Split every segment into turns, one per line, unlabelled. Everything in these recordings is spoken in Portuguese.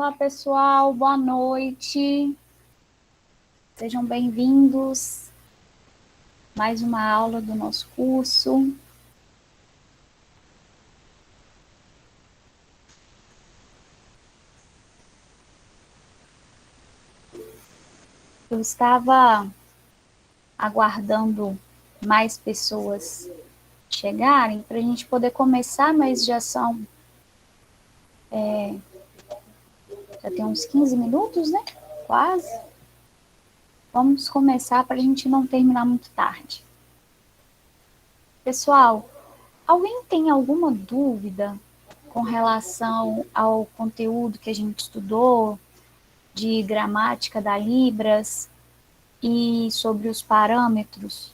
Olá, pessoal, boa noite. Sejam bem-vindos. Mais uma aula do nosso curso. Eu estava aguardando mais pessoas chegarem para a gente poder começar, mas já tem uns 15 minutos, né? Quase. Vamos começar para a gente não terminar muito tarde. Pessoal, alguém tem alguma dúvida com relação ao conteúdo que a gente estudou, de gramática da Libras e sobre os parâmetros?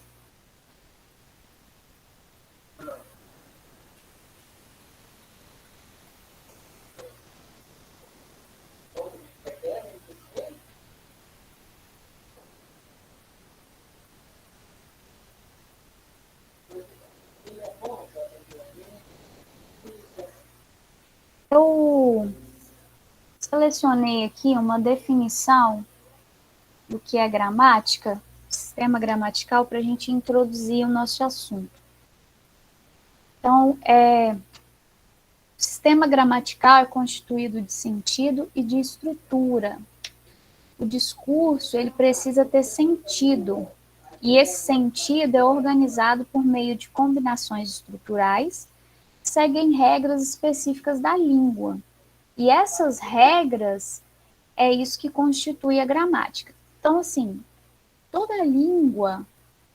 Eu selecionei aqui uma definição do que é gramática, sistema gramatical, para a gente introduzir o nosso assunto. Então, o sistema gramatical é constituído de sentido e de estrutura. O discurso, ele precisa ter sentido, e esse sentido é organizado por meio de combinações estruturais que seguem regras específicas da língua. E essas regras é isso que constitui a gramática. Então, assim, toda língua,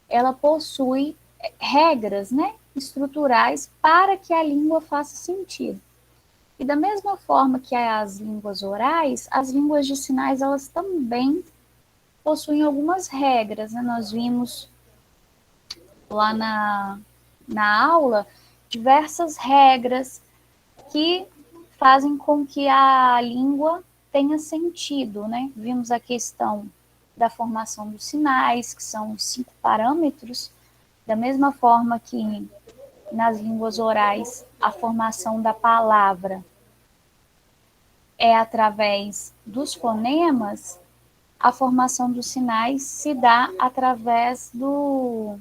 ela possui regras, né, estruturais para que a língua faça sentido. E da mesma forma que as línguas orais, as línguas de sinais, elas também possuem algumas regras, né? Nós vimos lá na aula diversas regras que fazem com que a língua tenha sentido, né? Vimos a questão da formação dos sinais, que são os 5 parâmetros, da mesma forma que nas línguas orais a formação da palavra é através dos fonemas, a formação dos sinais se dá através dos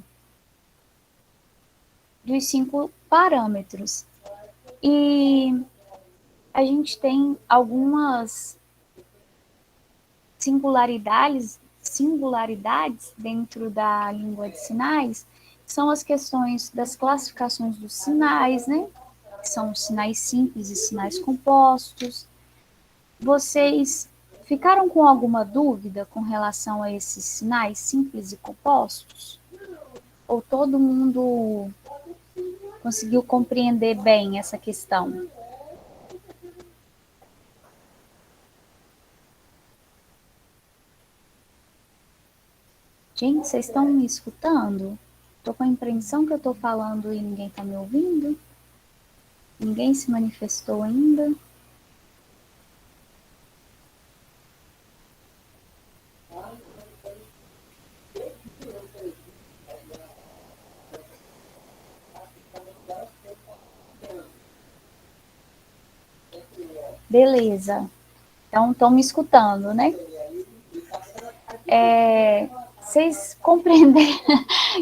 5 parâmetros. E a gente tem algumas singularidades dentro da língua de sinais, são as questões das classificações dos sinais, né? Que são os sinais simples e sinais compostos. Vocês ficaram com alguma dúvida com relação a esses sinais simples e compostos? Ou todo mundo conseguiu compreender bem essa questão? Gente, vocês estão me escutando? Estou com a impressão que eu estou falando e ninguém está me ouvindo. Ninguém se manifestou ainda. Beleza. Então, estão me escutando, né? Vocês compreenderam?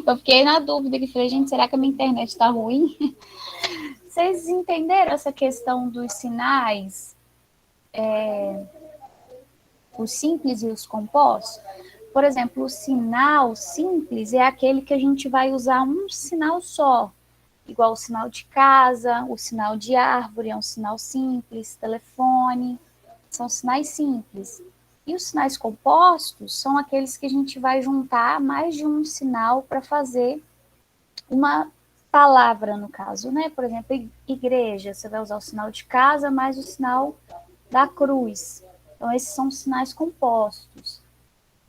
Eu fiquei na dúvida, que falei, gente, será que a minha internet está ruim? Vocês entenderam essa questão dos sinais, os simples e os compostos? Por exemplo, o sinal simples é aquele que a gente vai usar um sinal só, igual o sinal de casa, o sinal de árvore é um sinal simples, telefone, são sinais simples. E os sinais compostos são aqueles que a gente vai juntar mais de um sinal para fazer uma palavra, no caso, né? Por exemplo, igreja, você vai usar o sinal de casa mais o sinal da cruz. Então, esses são sinais compostos.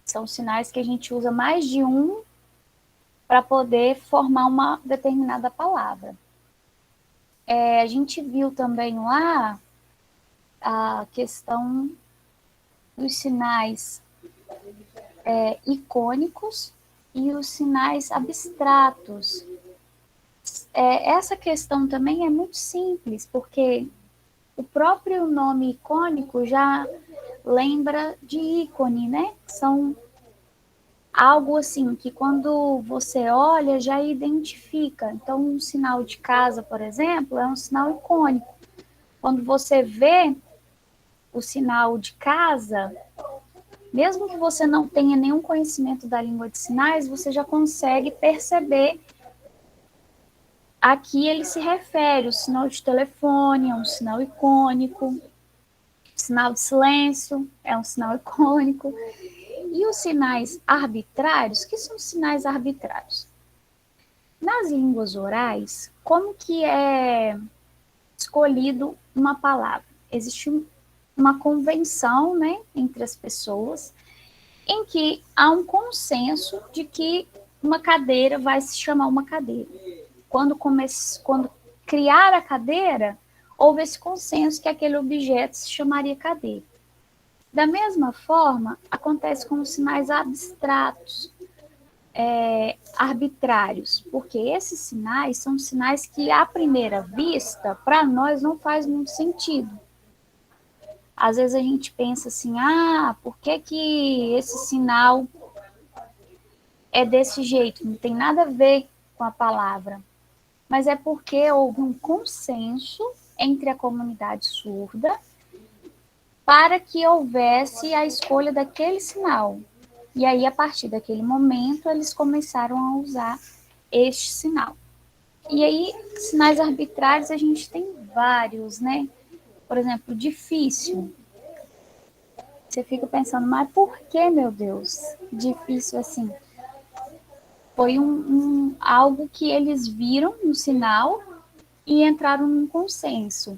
São sinais que a gente usa mais de um para poder formar uma determinada palavra. A gente viu também lá a questão dos sinais icônicos e os sinais abstratos. Essa questão também é muito simples, porque O próprio nome icônico já lembra de ícone, né? São algo assim que quando você olha já identifica. Então, um sinal de casa, por exemplo, é um sinal icônico. Quando você vê o sinal de casa, mesmo que você não tenha nenhum conhecimento da língua de sinais, você já consegue perceber a que ele se refere. O sinal de telefone é um sinal icônico, o sinal de silêncio é um sinal icônico. E os sinais arbitrários, que são sinais arbitrários? Nas línguas orais, como que é escolhido uma palavra? Existe uma convenção, né, entre as pessoas, em que há um consenso de que uma cadeira vai se chamar uma cadeira. Quando criar a cadeira, houve esse consenso que aquele objeto se chamaria cadeira. Da mesma forma, acontece com os sinais abstratos, arbitrários, porque esses sinais são sinais que, à primeira vista, para nós não faz muito sentido. Às vezes a gente pensa assim, por que que esse sinal é desse jeito? Não tem nada a ver com a palavra. Mas é porque houve um consenso entre a comunidade surda para que houvesse a escolha daquele sinal. E aí, a partir daquele momento, eles começaram a usar este sinal. E aí, sinais arbitrários, a gente tem vários, né? Por exemplo, difícil. Você fica pensando, mas por que, meu Deus, difícil assim? Foi algo que eles viram no sinal e entraram num consenso.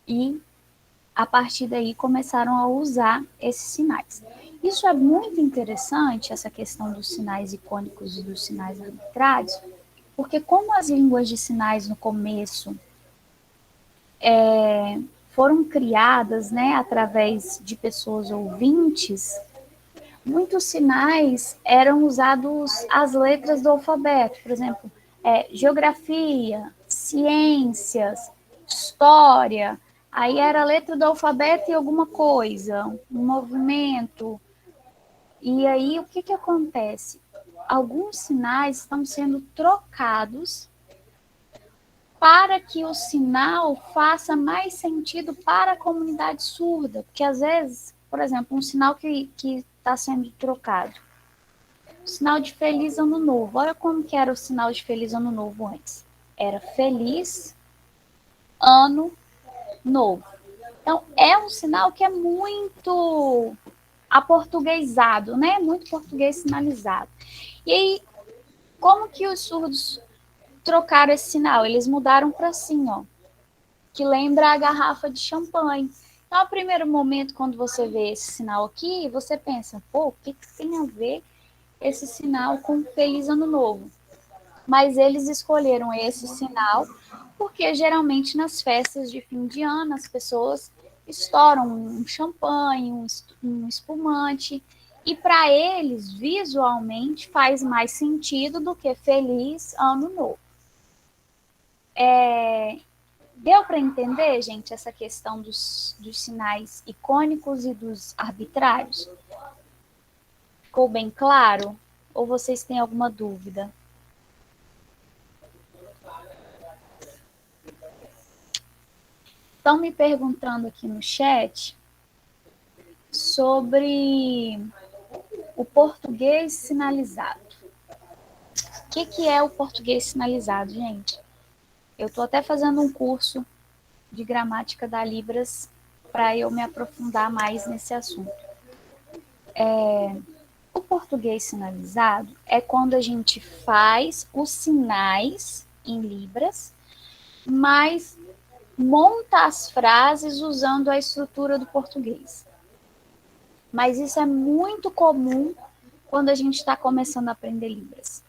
E, a partir daí, começaram a usar esses sinais. Isso é muito interessante, essa questão dos sinais icônicos e dos sinais arbitrários, porque como as línguas de sinais no começo foram criadas, né, através de pessoas ouvintes, muitos sinais eram usados as letras do alfabeto, por exemplo, geografia, ciências, história, aí era a letra do alfabeto e alguma coisa, um movimento. E aí o que acontece? Alguns sinais estão sendo trocados para que o sinal faça mais sentido para a comunidade surda, porque às vezes, por exemplo, um sinal que está sendo trocado, o sinal de Feliz Ano Novo, olha como que era o sinal de Feliz Ano Novo antes, era Feliz Ano Novo. Então, é um sinal que é muito aportuguesado, né? Muito português sinalizado. E aí, como que os surdos trocaram esse sinal? Eles mudaram para assim, ó, que lembra a garrafa de champanhe. Então, ao primeiro momento, quando você vê esse sinal aqui, você pensa, pô, o que tem a ver esse sinal com Feliz Ano Novo? Mas eles escolheram esse sinal porque geralmente nas festas de fim de ano as pessoas estouram um champanhe, um espumante, e para eles, visualmente, faz mais sentido do que Feliz Ano Novo. Deu para entender, gente, essa questão dos sinais icônicos e dos arbitrários? Ficou bem claro? Ou vocês têm alguma dúvida? Estão me perguntando aqui no chat sobre o português sinalizado. O que é o português sinalizado, gente? Eu estou até fazendo um curso de gramática da Libras para eu me aprofundar mais nesse assunto. O português sinalizado é quando a gente faz os sinais em Libras, mas monta as frases usando a estrutura do português. Mas isso é muito comum quando a gente está começando a aprender Libras,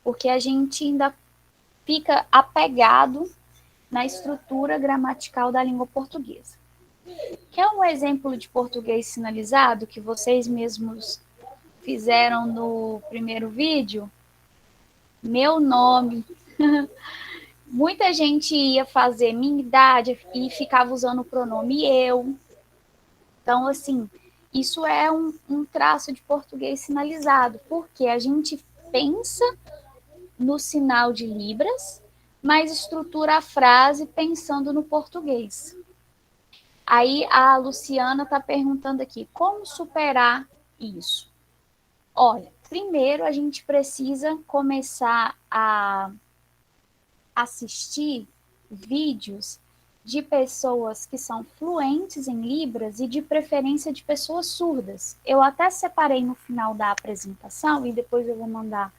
porque a gente ainda fica apegado na estrutura gramatical da língua portuguesa. Quer um exemplo de português sinalizado que vocês mesmos fizeram no primeiro vídeo? Meu nome. Muita gente ia fazer minha idade e ficava usando o pronome eu. Então, assim, isso é um traço de português sinalizado, porque a gente pensa no sinal de Libras, mas estrutura a frase pensando no português. Aí a Luciana está perguntando aqui, como superar isso? Olha, primeiro a gente precisa começar a assistir vídeos de pessoas que são fluentes em Libras e de preferência de pessoas surdas. Eu até separei no final da apresentação e depois eu vou mandar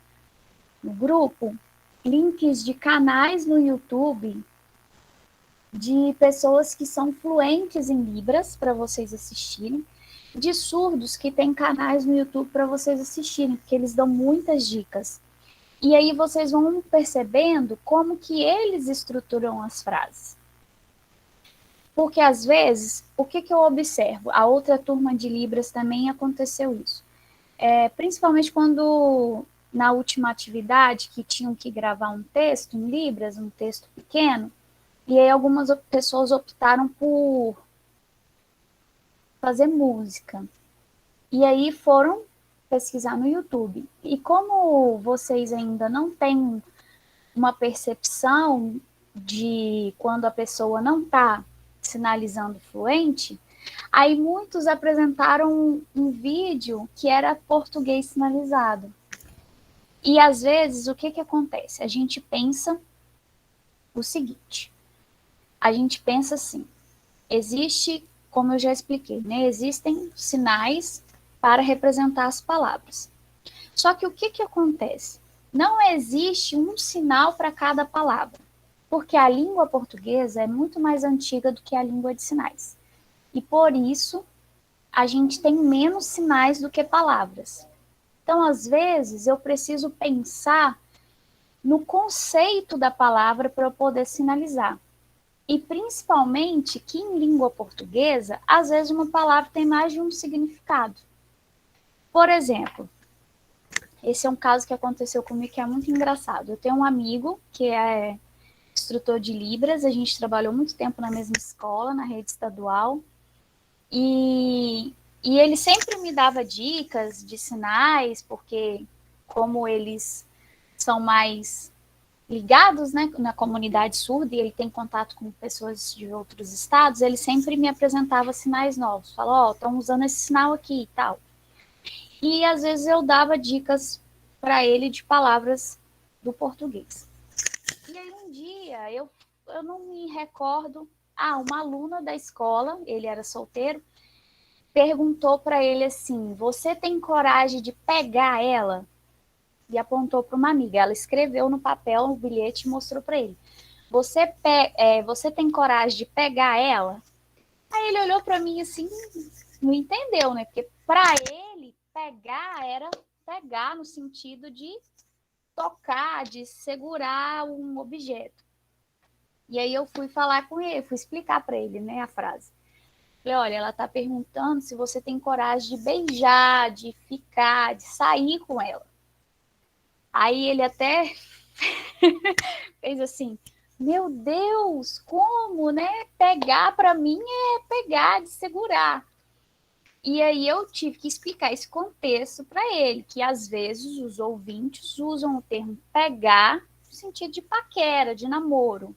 no grupo links de canais no YouTube de pessoas que são fluentes em Libras para vocês assistirem, de surdos que tem canais no YouTube para vocês assistirem, porque eles dão muitas dicas. E aí vocês vão percebendo como que eles estruturam as frases. Porque às vezes, o que eu observo? A outra turma de Libras também aconteceu isso. Principalmente quando na última atividade que tinham que gravar um texto em Libras, um texto pequeno, e aí algumas pessoas optaram por fazer música. E aí foram pesquisar no YouTube. E como vocês ainda não têm uma percepção de quando a pessoa não está sinalizando fluente, aí muitos apresentaram um vídeo que era português sinalizado. E às vezes o que acontece? A gente pensa o seguinte, a gente pensa assim, existe, como eu já expliquei, né, existem sinais para representar as palavras. Só que o que acontece? Não existe um sinal para cada palavra, porque a língua portuguesa é muito mais antiga do que a língua de sinais. E por isso, a gente tem menos sinais do que palavras. Então, às vezes, eu preciso pensar no conceito da palavra para eu poder sinalizar. E principalmente que em língua portuguesa, às vezes uma palavra tem mais de um significado. Por exemplo, esse é um caso que aconteceu comigo que é muito engraçado. Eu tenho um amigo que é instrutor de Libras, a gente trabalhou muito tempo na mesma escola, na rede estadual, e ele sempre me dava dicas de sinais, porque como eles são mais ligados, né, na comunidade surda, e ele tem contato com pessoas de outros estados, ele sempre me apresentava sinais novos, falou, ó, estão usando esse sinal aqui e tal. E às vezes eu dava dicas para ele de palavras do português. E aí um dia, eu não me recordo, uma aluna da escola, ele era solteiro, perguntou para ele assim, você tem coragem de pegar ela? E apontou para uma amiga, ela escreveu no papel o bilhete e mostrou para ele. Você tem coragem de pegar ela? Aí ele olhou para mim assim, não entendeu, né? Porque para ele, pegar era pegar no sentido de tocar, de segurar um objeto. E aí eu fui falar com ele, fui explicar para ele, né, a frase. Falei, olha, ela está perguntando se você tem coragem de beijar, de ficar, de sair com ela. Aí ele até fez assim, meu Deus, como, né? Pegar para mim é pegar, de segurar. E aí eu tive que explicar esse contexto para ele, que às vezes os ouvintes usam o termo pegar no sentido de paquera, de namoro.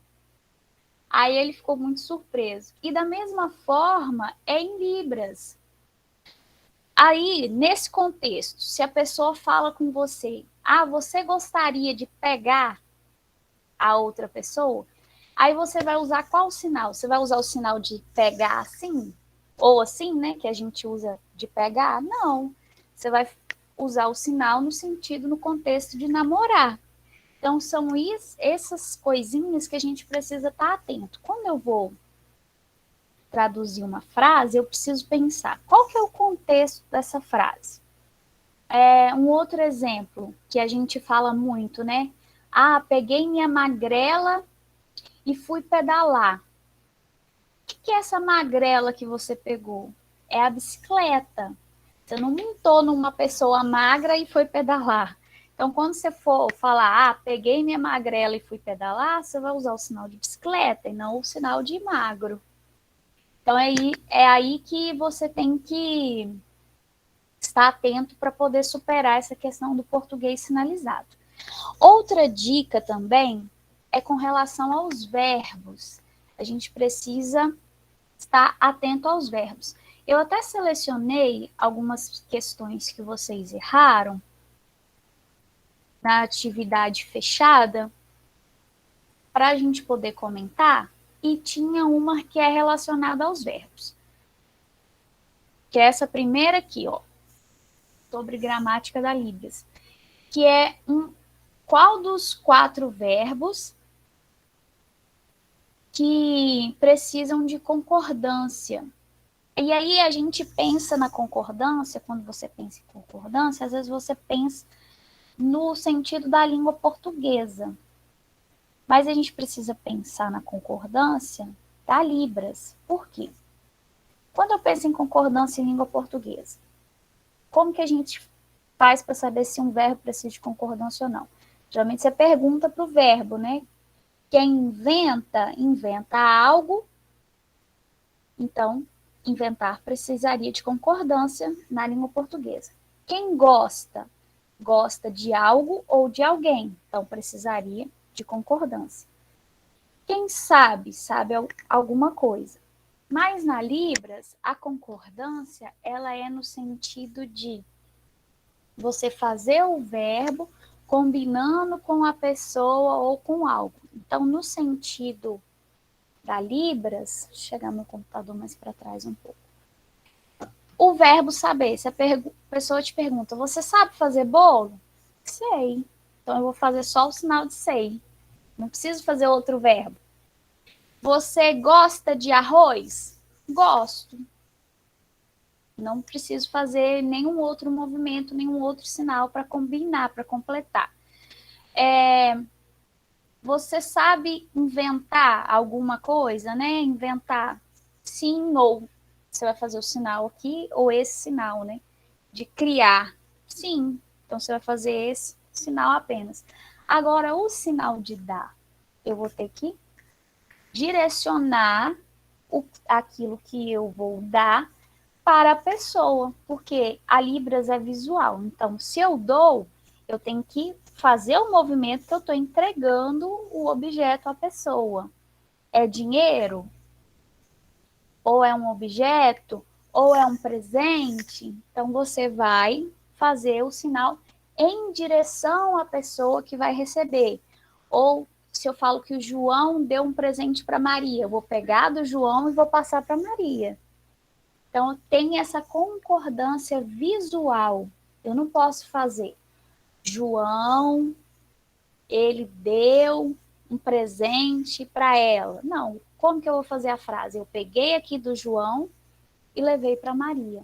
Aí ele ficou muito surpreso. E da mesma forma é em Libras. Aí, nesse contexto, se a pessoa fala com você, você gostaria de pegar a outra pessoa? Aí você vai usar qual sinal? Você vai usar o sinal de pegar assim? Ou assim, né, que a gente usa de pegar? Não. Você vai usar o sinal no sentido, no contexto de namorar. Então, são essas coisinhas que a gente precisa estar atento. Quando eu vou traduzir uma frase, eu preciso pensar qual que é o contexto dessa frase. Um outro exemplo que a gente fala muito, né? Peguei minha magrela e fui pedalar. O que é essa magrela que você pegou? É a bicicleta. Você não montou numa pessoa magra e foi pedalar. Então, quando você for falar, peguei minha magrela e fui pedalar, você vai usar o sinal de bicicleta e não o sinal de magro. Então, é aí que você tem que estar atento para poder superar essa questão do português sinalizado. Outra dica também é com relação aos verbos. A gente precisa estar atento aos verbos. Eu até selecionei algumas questões que vocês erraram na atividade fechada para a gente poder comentar, e tinha uma que é relacionada aos verbos. Que é essa primeira aqui, ó, sobre gramática da Libras, que é qual dos 4 verbos que precisam de concordância. E aí a gente pensa na concordância, quando você pensa em concordância, às vezes você pensa no sentido da língua portuguesa. Mas a gente precisa pensar na concordância da Libras. Por quê? Quando eu penso em concordância em língua portuguesa, como que a gente faz para saber se um verbo precisa de concordância ou não? Geralmente você pergunta para o verbo, né? Quem inventa algo, então inventar precisaria de concordância na língua portuguesa. Quem gosta de algo ou de alguém, então precisaria de concordância. Quem sabe alguma coisa. Mas na Libras, a concordância, ela é no sentido de você fazer o verbo combinando com a pessoa ou com algo. Então, no sentido da Libras, vou chegar meu computador mais para trás um pouco. O verbo saber, se a pessoa te pergunta, você sabe fazer bolo? Sei. Então, eu vou fazer só o sinal de sei. Não preciso fazer outro verbo. Você gosta de arroz? Gosto. Não preciso fazer nenhum outro movimento, nenhum outro sinal para combinar, para completar. Você sabe inventar alguma coisa, né? Inventar sim ou. Você vai fazer o sinal aqui ou esse sinal, né? De criar. Sim. Então você vai fazer esse sinal apenas. Agora, o sinal de dar, eu vou ter que direcionar aquilo que eu vou dar para a pessoa, porque a Libras é visual. Então, se eu dou, eu tenho que fazer o movimento que eu estou entregando o objeto à pessoa. É dinheiro? Ou é um objeto? Ou é um presente? Então, você vai fazer o sinal em direção à pessoa que vai receber. Ou se eu falo que o João deu um presente para Maria, eu vou pegar do João e vou passar para Maria. Então, tem essa concordância visual. Eu não posso fazer. João, ele deu um presente para ela. Não. Como que eu vou fazer a frase? Eu peguei aqui do João e levei para Maria.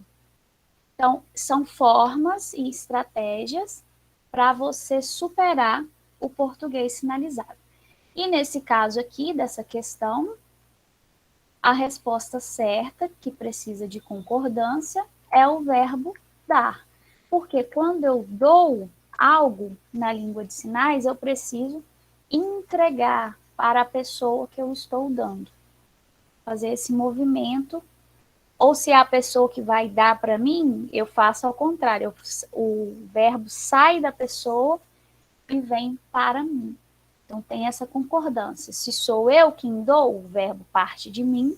Então, são formas e estratégias para você superar o português sinalizado. E nesse caso aqui, dessa questão, a resposta certa, que precisa de concordância, é o verbo dar. Porque quando eu dou algo na língua de sinais, eu preciso entregar para a pessoa que eu estou dando. Fazer esse movimento. Ou se é a pessoa que vai dar para mim, eu faço ao contrário. O verbo sai da pessoa e vem para mim. Então tem essa concordância. Se sou eu quem dou, o verbo parte de mim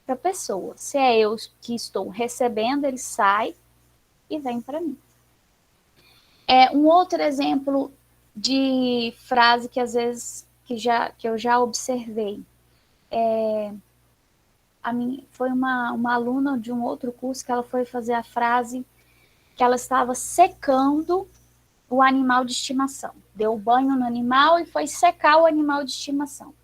para a pessoa. Se é eu que estou recebendo, ele sai e vem para mim. Um outro exemplo de frase que às vezes que eu já observei. Foi uma aluna de um outro curso que ela foi fazer a frase que ela estava secando o animal de estimação. Deu banho no animal e foi secar o animal de estimação.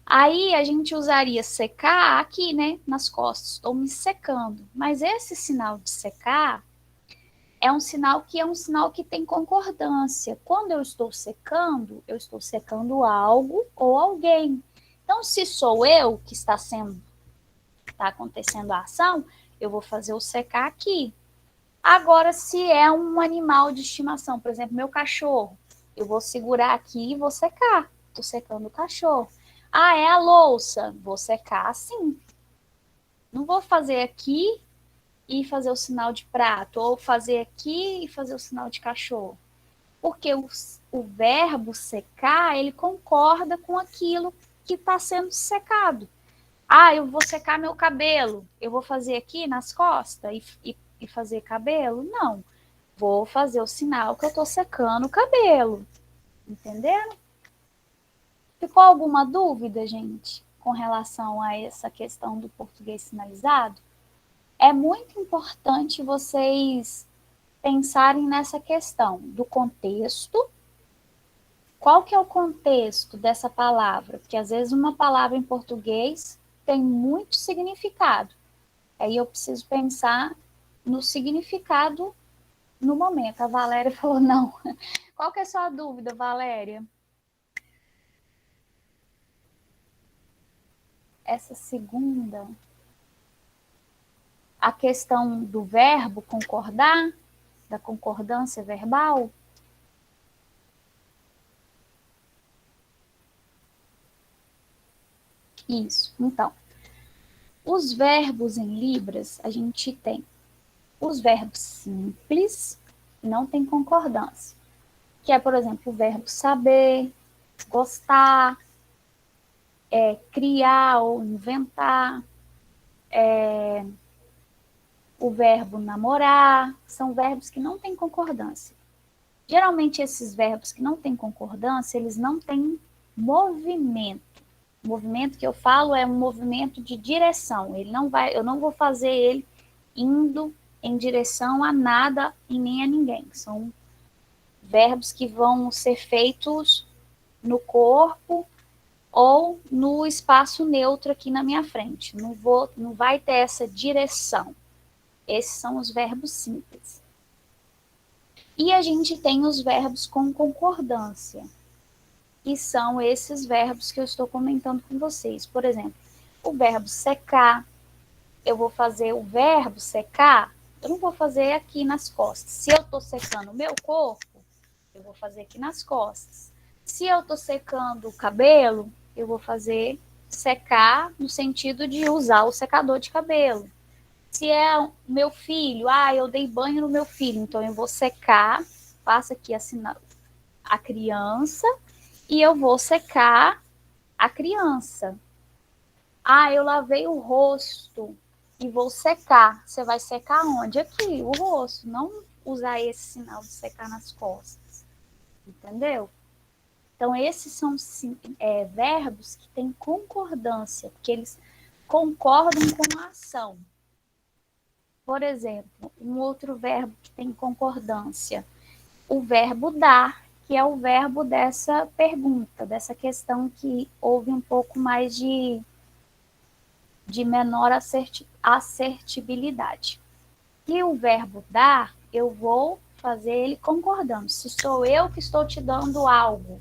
Aí a gente usaria secar aqui, né, nas costas. Estou me secando. Mas esse sinal de secar é um sinal que tem concordância. Quando eu estou secando algo ou alguém. Então, se sou eu que está acontecendo a ação, eu vou fazer o secar aqui. Agora, se é um animal de estimação, por exemplo, meu cachorro, eu vou segurar aqui e vou secar. Estou secando o cachorro. Ah, é a louça. Vou secar assim. Não vou fazer aqui e fazer o sinal de prato, ou fazer aqui e fazer o sinal de cachorro. Porque o verbo secar, ele concorda com aquilo que está sendo secado. Ah, eu vou secar meu cabelo. Eu vou fazer aqui nas costas e fazer cabelo? Não. Vou fazer o sinal que eu estou secando o cabelo. Entenderam? Ficou alguma dúvida, gente, com relação a essa questão do português sinalizado? É muito importante vocês pensarem nessa questão do contexto. Qual que é o contexto dessa palavra? Porque às vezes uma palavra em português tem muito significado. Aí eu preciso pensar no significado no momento. A Valéria falou não. Qual que é a sua dúvida, Valéria? Essa segunda, a questão do verbo concordar, da concordância verbal. Isso. Então, os verbos em Libras, a gente tem os verbos simples, não tem concordância. Que é, por exemplo, o verbo saber, gostar, criar ou inventar, o verbo namorar, são verbos que não têm concordância. Geralmente, esses verbos que não têm concordância, eles não têm movimento. O movimento que eu falo é um movimento de direção. Ele não vai, eu não vou fazer ele indo em direção a nada e nem a ninguém. São verbos que vão ser feitos no corpo ou no espaço neutro aqui na minha frente. Não vai ter essa direção. Esses são os verbos simples. E a gente tem os verbos com concordância, que são esses verbos que eu estou comentando com vocês. Por exemplo, o verbo secar, eu vou fazer o verbo secar, eu não vou fazer aqui nas costas. Se eu estou secando o meu corpo, eu vou fazer aqui nas costas. Se eu estou secando o cabelo, eu vou fazer secar no sentido de usar o secador de cabelo. Se é meu filho, eu dei banho no meu filho, então eu vou secar, faço aqui a criança e eu vou secar a criança. Eu lavei o rosto e vou secar. Você vai secar onde? Aqui, o rosto. Não usar esse sinal de secar nas costas. Entendeu? Então, esses são verbos que têm concordância, porque eles concordam com a ação. Por exemplo, um outro verbo que tem concordância, o verbo dar, que é o verbo dessa pergunta, dessa questão que houve um pouco mais de menor assertibilidade. E o verbo dar, eu vou fazer ele concordando. Se sou eu que estou te dando algo,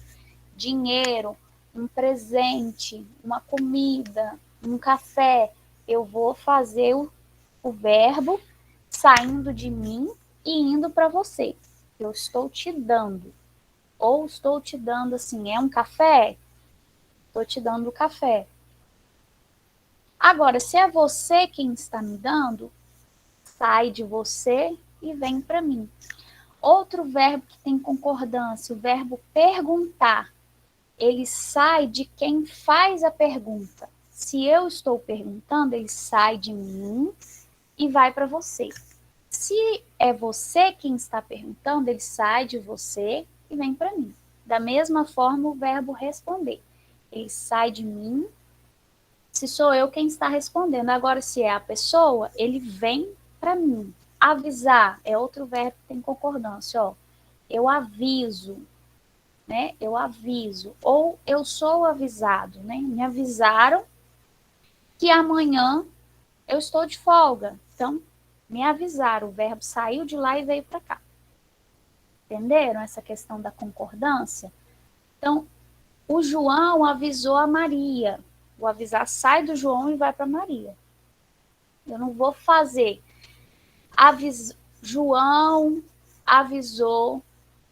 dinheiro, um presente, uma comida, um café, eu vou fazer o verbo saindo de mim e indo para você. Eu estou te dando. Ou estou te dando assim, é um café? Estou te dando o café. Agora, se é você quem está me dando, sai de você e vem para mim. Outro verbo que tem concordância, o verbo perguntar. Ele sai de quem faz a pergunta. Se eu estou perguntando, ele sai de mim e vai para você. Se é você quem está perguntando, ele sai de você e vem para mim. Da mesma forma, o verbo responder. Ele sai de mim, se sou eu quem está respondendo. Agora, se é a pessoa, ele vem para mim. Avisar é outro verbo que tem concordância. Eu aviso, né? Eu aviso. Ou eu sou avisado, né? Me avisaram que amanhã eu estou de folga. Então, me avisaram. O verbo saiu de lá e veio para cá. Entenderam essa questão da concordância? Então, o João avisou a Maria. O avisar sai do João e vai para Maria. Eu não vou fazer João avisou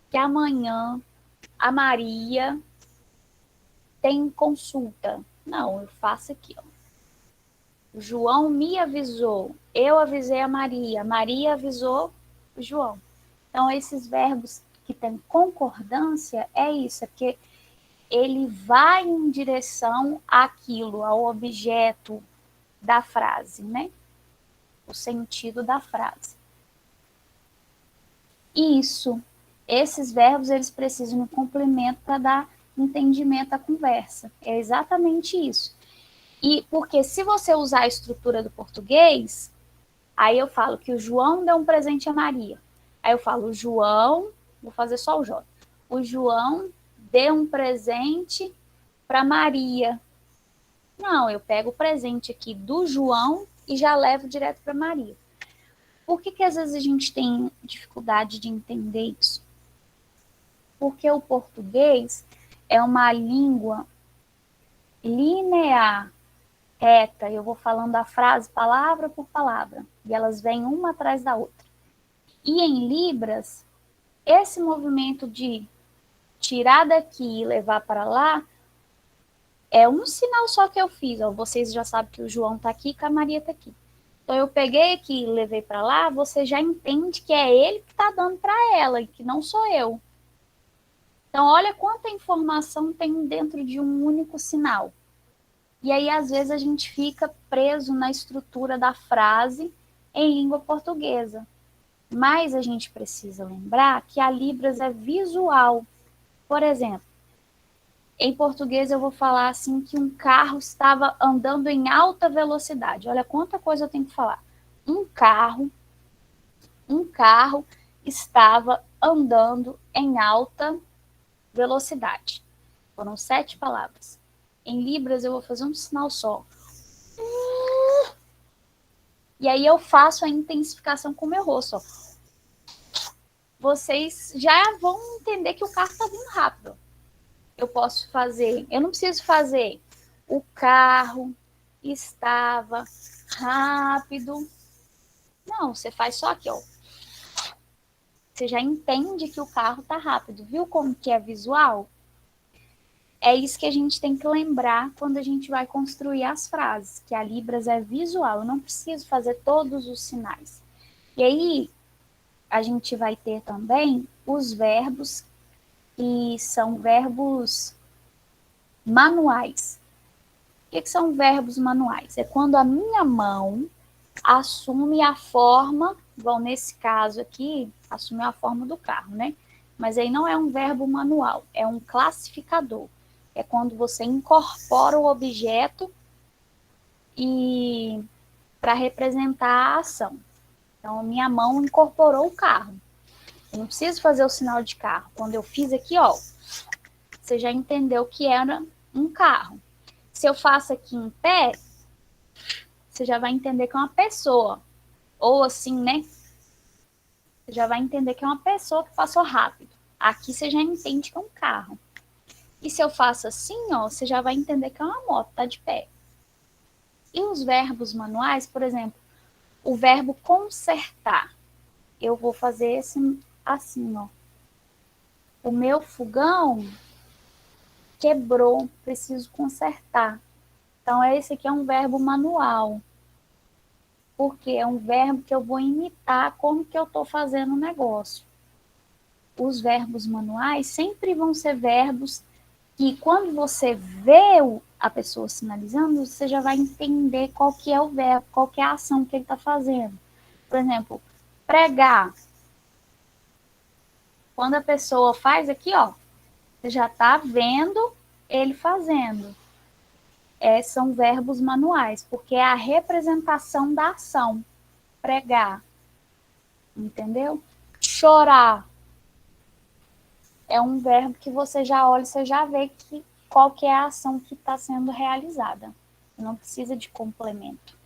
que amanhã a Maria tem consulta. Não, eu faço aqui, ó. O João me avisou, eu avisei a Maria avisou o João. Então, esses verbos que têm concordância é isso, é porque ele vai em direção àquilo, ao objeto da frase, né? O sentido da frase. Isso, esses verbos, eles precisam de um complemento para dar entendimento à conversa. É exatamente isso. E porque se você usar a estrutura do português, aí eu falo que o João deu um presente a Maria. Aí eu falo, o João, vou fazer só o J. O João deu um presente para Maria. Não, eu pego o presente aqui do João e já levo direto para Maria. Por que às vezes a gente tem dificuldade de entender isso? Porque o português é uma língua linear, reta. Eu vou falando a frase palavra por palavra e elas vêm uma atrás da outra. E em Libras, esse movimento de tirar daqui e levar para lá é um sinal só que eu fiz. Ó, vocês já sabem que o João está aqui e que a Maria está aqui. Então eu peguei aqui e levei para lá, você já entende que é ele que está dando para ela e que não sou eu. Então olha quanta informação tem dentro de um único sinal. E aí às vezes a gente fica preso na estrutura da frase em língua portuguesa. Mas a gente precisa lembrar que a Libras é visual. Por exemplo, em português eu vou falar assim que um carro estava andando em alta velocidade. Olha quanta coisa eu tenho que falar. Um carro estava andando em alta velocidade. Foram 7 palavras. Em Libras eu vou fazer um sinal só. E aí eu faço a intensificação com o meu rosto. Ó. Vocês já vão entender que o carro está vindo rápido. Eu posso fazer, eu não preciso fazer o carro estava rápido. Não, você faz só aqui, ó. Você já entende que o carro está rápido. Viu como que é visual? É isso que a gente tem que lembrar quando a gente vai construir as frases, que a Libras é visual. Eu não preciso fazer todos os sinais. E aí, a gente vai ter também os verbos que são verbos manuais. O que são verbos manuais? É quando a minha mão assume a forma, igual nesse caso aqui, assume a forma do carro, né? Mas aí não é um verbo manual, é um classificador. É quando você incorpora o objeto e para representar a ação. Então, a minha mão incorporou o carro. Eu não preciso fazer o sinal de carro. Quando eu fiz aqui, ó, você já entendeu que era um carro. Se eu faço aqui em pé, você já vai entender que é uma pessoa. Ou assim, né? Você já vai entender que é uma pessoa que passou rápido. Aqui você já entende que é um carro. E se eu faço assim, ó, você já vai entender que é uma moto, tá de pé. E os verbos manuais, por exemplo, o verbo consertar. Eu vou fazer esse assim, ó. O meu fogão quebrou, preciso consertar. Então, esse aqui é um verbo manual. Porque é um verbo que eu vou imitar como que eu estou fazendo o negócio. Os verbos manuais sempre vão ser verbos que quando você vê a pessoa sinalizando, você já vai entender qual que é o verbo, qual que é a ação que ele está fazendo. Por exemplo, pregar. Quando a pessoa faz aqui, ó, você já está vendo ele fazendo. São verbos manuais, porque é a representação da ação. Pregar. Entendeu? Chorar. É um verbo que você já olha, você já vê qual que é a ação que está sendo realizada. Não precisa de complemento.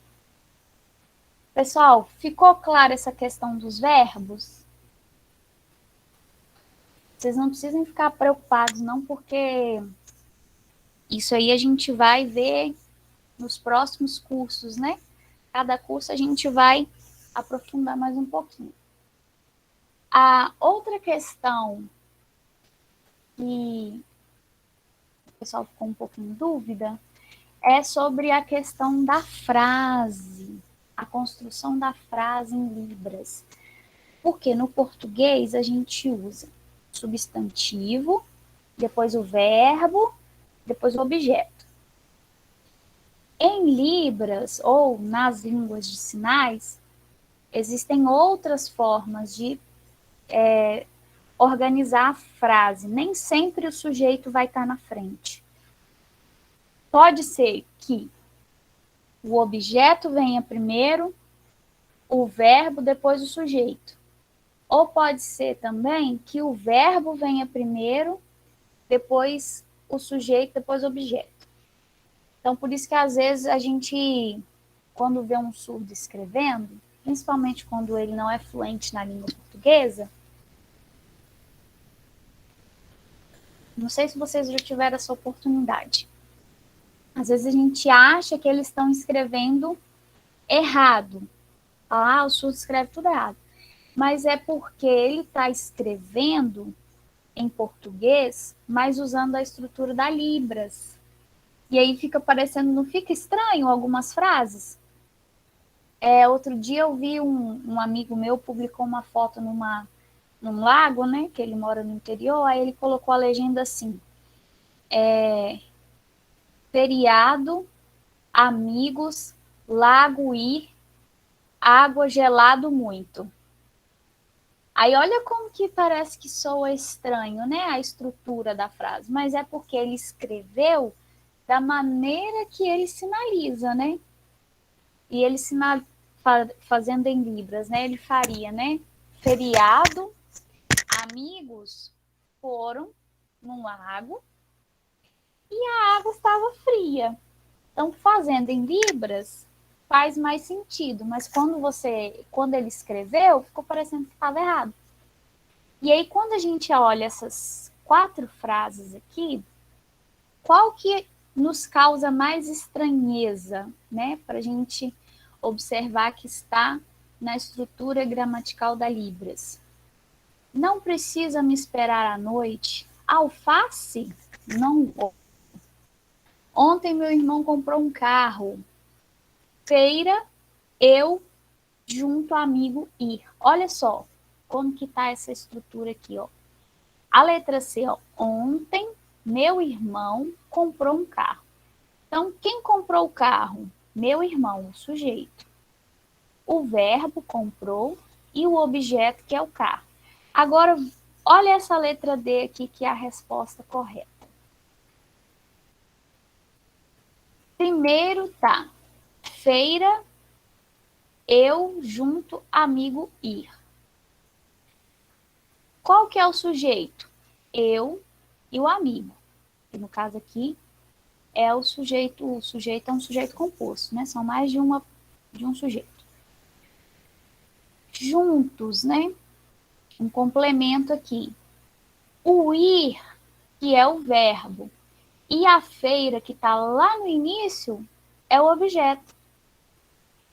Pessoal, ficou clara essa questão dos verbos? Vocês não precisam ficar preocupados, não, porque isso aí a gente vai ver nos próximos cursos, né? Cada curso a gente vai aprofundar mais um pouquinho. A outra questão que o pessoal ficou um pouco em dúvida é sobre a questão da frase, a construção da frase em Libras. Porque no português a gente usa substantivo, depois o verbo, depois o objeto. Em Libras, ou nas línguas de sinais, existem outras formas de organizar a frase. Nem sempre o sujeito vai estar na frente. Pode ser que o objeto venha primeiro, o verbo, depois o sujeito. Ou pode ser também que o verbo venha primeiro, depois o sujeito, depois o objeto. Então, por isso que às vezes a gente, quando vê um surdo escrevendo, principalmente quando ele não é fluente na língua portuguesa, não sei se vocês já tiveram essa oportunidade. Às vezes a gente acha que eles estão escrevendo errado. O surdo escreve tudo errado. Mas é porque ele está escrevendo em português, mas usando a estrutura da Libras. E aí fica parecendo, não fica estranho algumas frases? Outro dia eu vi um amigo meu publicou uma foto num lago, né? Que ele mora no interior, aí ele colocou a legenda assim: feriado, amigos, lago ir, água gelado muito. Aí olha como que parece que soa estranho, né? A estrutura da frase, mas é porque ele escreveu da maneira que ele sinaliza, né? E ele fazendo em libras, né? Ele faria, né? Feriado, amigos foram num lago e a água estava fria. Então, fazendo em libras faz mais sentido, mas quando ele escreveu, ficou parecendo que estava errado. E aí, quando a gente olha essas 4 frases aqui, qual que nos causa mais estranheza, né? Para a gente observar que está na estrutura gramatical da Libras. Não precisa me esperar à noite. Alface? Não. Ontem meu irmão comprou um carro. Feira, eu junto amigo ir. Olha só como que tá essa estrutura aqui, ó. A letra C, ó. Ontem meu irmão comprou um carro. Então, quem comprou o carro? Meu irmão, o sujeito. O verbo comprou e o objeto que é o carro. Agora, olha essa letra D aqui que é a resposta correta. Primeiro tá feira, eu junto amigo ir. Qual que é o sujeito? Eu e o amigo. E no caso aqui é o sujeito é um sujeito composto, né? São mais de um sujeito. Juntos, né? Um complemento aqui. O ir, que é o verbo, e a feira, que está lá no início, é o objeto.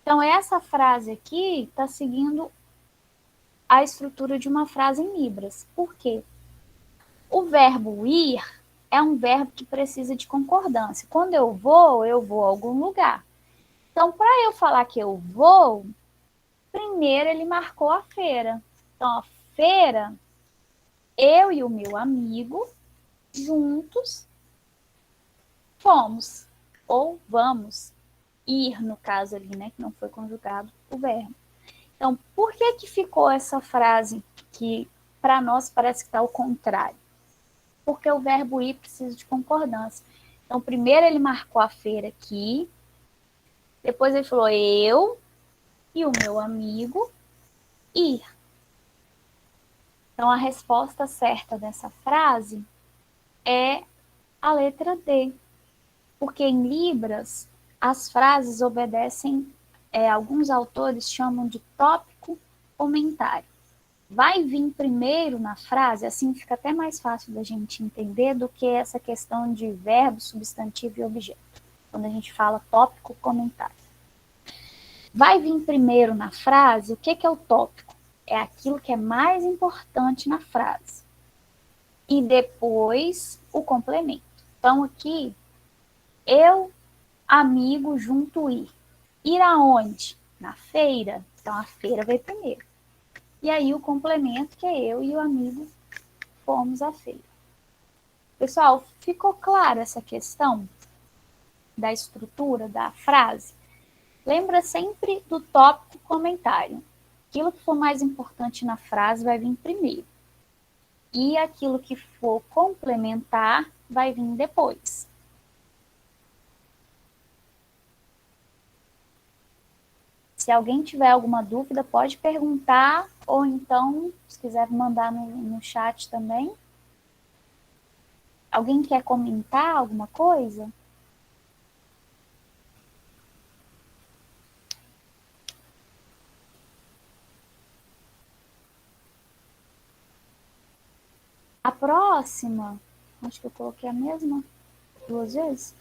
Então, essa frase aqui está seguindo a estrutura de uma frase em Libras. Por quê? O verbo ir é um verbo que precisa de concordância. Quando eu vou a algum lugar. Então, para eu falar que eu vou, primeiro ele marcou a feira. Então, a feira, eu e o meu amigo, juntos, fomos. Ou vamos ir, no caso ali, né? Que não foi conjugado o verbo. Então, por que ficou essa frase que para nós parece que está ao contrário? Porque o verbo ir precisa de concordância. Então, primeiro ele marcou a feira aqui, depois ele falou eu e o meu amigo ir. Então, a resposta certa dessa frase é a letra D. Porque em Libras, as frases obedecem, alguns autores chamam de tópico comentário. Vai vir primeiro na frase, assim fica até mais fácil da gente entender do que essa questão de verbo, substantivo e objeto. Quando a gente fala tópico comentário. Vai vir primeiro na frase, o que é o tópico? é aquilo que é mais importante na frase. E depois o complemento. Então, aqui, eu, amigo, junto ir. Ir aonde? Na feira. Então, a feira vai primeiro. E aí, o complemento, que é eu e o amigo fomos à feira. Pessoal, ficou clara essa questão da estrutura da frase? Lembra sempre do tópico comentário. Aquilo que for mais importante na frase vai vir primeiro. E aquilo que for complementar vai vir depois. Se alguém tiver alguma dúvida, pode perguntar, ou então, se quiser mandar no chat também. Alguém quer comentar alguma coisa? A próxima, acho que eu coloquei a mesma 2 vezes.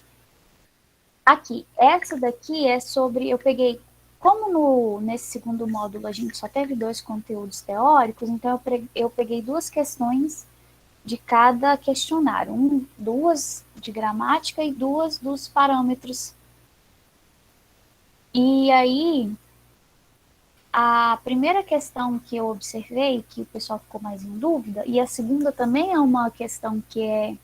Aqui, essa daqui é sobre, eu peguei, como nesse segundo módulo a gente só teve 2 conteúdos teóricos, então eu peguei 2 questões de cada questionário, 2 de gramática e 2 dos parâmetros. E aí, a primeira questão que eu observei, que o pessoal ficou mais em dúvida, e a segunda também é uma questão que é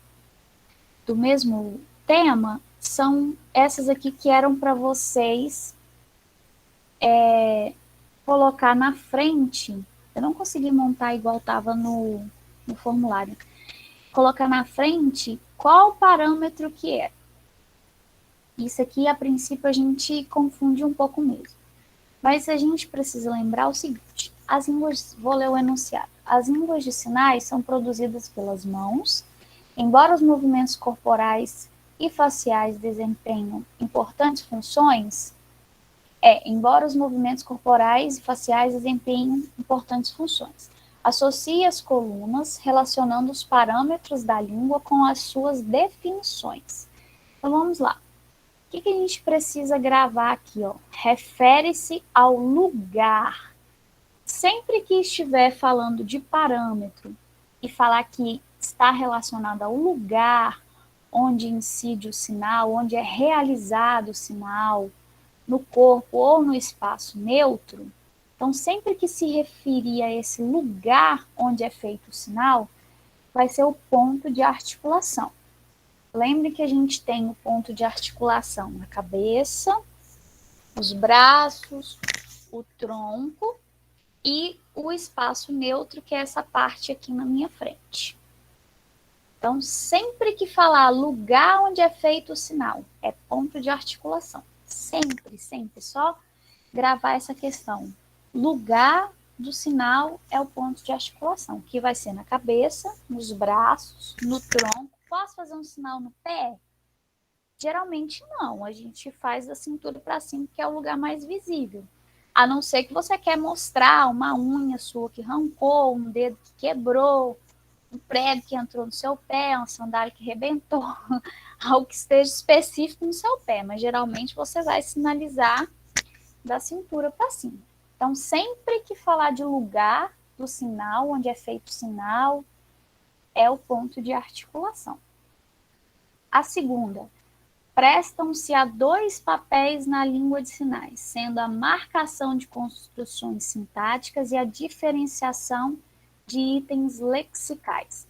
do mesmo tema, são essas aqui que eram para vocês colocar na frente. Eu não consegui montar igual estava no formulário. Colocar na frente qual parâmetro que é. Isso aqui, a princípio, a gente confunde um pouco mesmo. Mas a gente precisa lembrar o seguinte: as línguas, vou ler o enunciado. As línguas de sinais são produzidas pelas mãos, embora os movimentos corporais e faciais desempenhem importantes funções, embora os movimentos corporais e faciais desempenhem importantes funções. Associe as colunas relacionando os parâmetros da língua com as suas definições. Então vamos lá. O que a gente precisa gravar aqui? Refere-se ao lugar. Sempre que estiver falando de parâmetro e falar que está relacionado ao lugar onde incide o sinal, onde é realizado o sinal, no corpo ou no espaço neutro, então sempre que se referir a esse lugar onde é feito o sinal, vai ser o ponto de articulação. Lembre que a gente tem o ponto de articulação na cabeça, os braços, o tronco e o espaço neutro, que é essa parte aqui na minha frente. Então, sempre que falar lugar onde é feito o sinal, é ponto de articulação. Sempre, sempre. Só gravar essa questão. Lugar do sinal é o ponto de articulação, que vai ser na cabeça, nos braços, no tronco. Posso fazer um sinal no pé? Geralmente não, a gente faz da cintura para cima, que é o lugar mais visível. A não ser que você quer mostrar uma unha sua que arrancou, um dedo que quebrou, um prego que entrou no seu pé, uma sandália que rebentou, algo que esteja específico no seu pé, mas geralmente você vai sinalizar da cintura para cima. Então, sempre que falar de lugar do sinal, onde é feito o sinal, é o ponto de articulação. A segunda, prestam-se a 2 papéis na língua de sinais, sendo a marcação de construções sintáticas e a diferenciação de itens lexicais.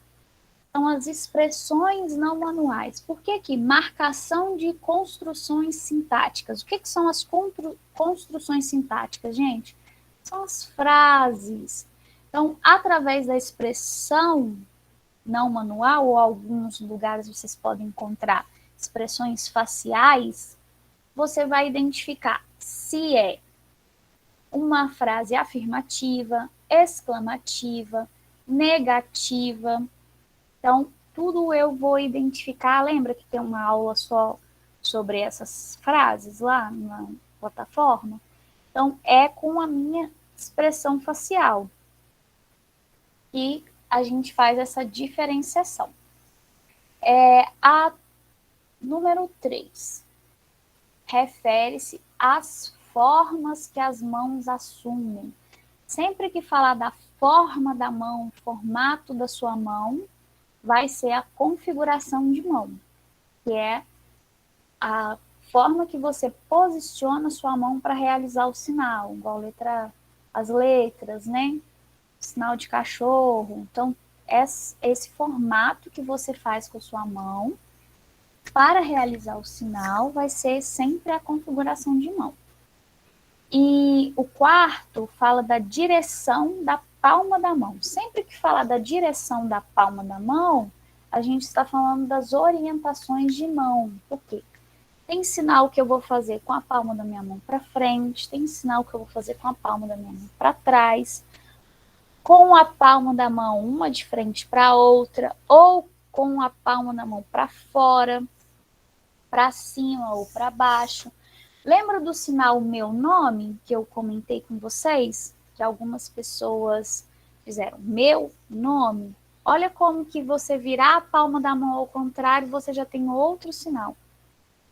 São as expressões não manuais. Por que aqui? Marcação de construções sintáticas. O que são as construções sintáticas, gente? São as frases. Então, através da expressão não manual, ou alguns lugares vocês podem encontrar expressões faciais, você vai identificar se é uma frase afirmativa, exclamativa, negativa. Então, tudo eu vou identificar. Lembra que tem uma aula só sobre essas frases lá na plataforma? Então, é com a minha expressão facial que a gente faz essa diferenciação. A número 3 refere-se às formas que as mãos assumem. Sempre que falar da forma da mão, formato da sua mão, vai ser a configuração de mão, que é a forma que você posiciona sua mão para realizar o sinal, igual as letras, né? Sinal de cachorro. Então, esse formato que você faz com a sua mão para realizar o sinal vai ser sempre a configuração de mão. E o quarto fala da direção da palma da mão. Sempre que falar da direção da palma da mão, a gente está falando das orientações de mão. Por quê? Tem sinal que eu vou fazer com a palma da minha mão para frente, tem sinal que eu vou fazer com a palma da minha mão para trás, com a palma da mão uma de frente para a outra, ou com a palma da mão para fora, para cima ou para baixo. Lembra do sinal meu nome que eu comentei com vocês? Que algumas pessoas fizeram meu nome. Olha como que você virar a palma da mão ao contrário, você já tem outro sinal.